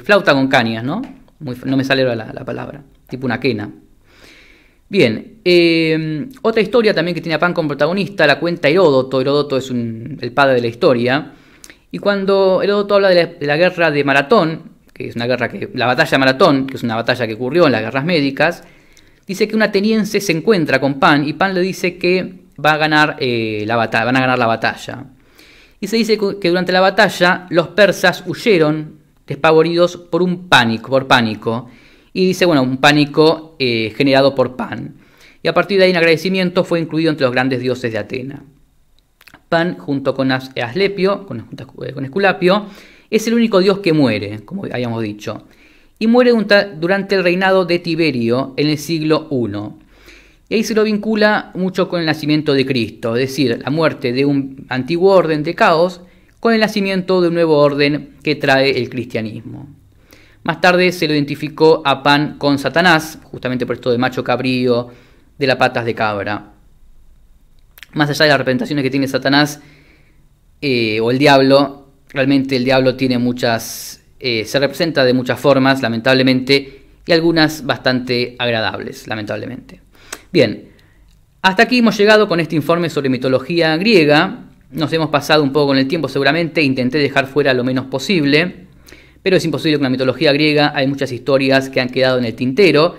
flauta con cañas, ¿no? No me sale la palabra, tipo una quena. Bien, otra historia también que tiene a Pan como protagonista la cuenta Heródoto. Heródoto es el padre de la historia. Y cuando Heródoto habla de la guerra de Maratón, que es la batalla de Maratón, que es una batalla que ocurrió en las guerras médicas, dice que un ateniense se encuentra con Pan y Pan le dice que van a ganar la batalla. Y se dice que durante la batalla los persas huyeron despavoridos por pánico. Y dice, un pánico generado por Pan. Y a partir de ahí, en agradecimiento, fue incluido entre los grandes dioses de Atena. Pan, junto con Asclepio, con Esculapio, es el único dios que muere, como habíamos dicho. Y muere durante el reinado de Tiberio en el siglo I. Y ahí se lo vincula mucho con el nacimiento de Cristo, es decir, la muerte de un antiguo orden de caos con el nacimiento de un nuevo orden que trae el cristianismo. Más tarde se lo identificó a Pan con Satanás, justamente por esto de macho cabrío, de las patas de cabra. Más allá de las representaciones que tiene Satanás o el diablo, realmente el diablo tiene se representa de muchas formas, lamentablemente, y algunas bastante agradables, lamentablemente. Bien, hasta aquí hemos llegado con este informe sobre mitología griega. Nos hemos pasado un poco con el tiempo seguramente, intenté dejar fuera lo menos posible, pero es imposible con la mitología griega, hay muchas historias que han quedado en el tintero.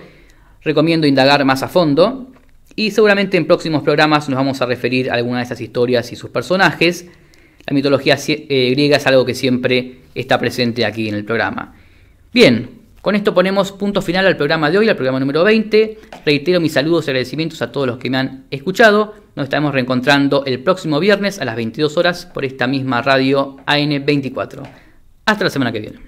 Recomiendo indagar más a fondo y seguramente en próximos programas nos vamos a referir a alguna de esas historias y sus personajes. La mitología griega es algo que siempre está presente aquí en el programa. Bien, con esto ponemos punto final al programa de hoy, al programa número 20. Reitero mis saludos y agradecimientos a todos los que me han escuchado. Nos estaremos reencontrando el próximo viernes a las 22 horas por esta misma radio AN24. Hasta la semana que viene.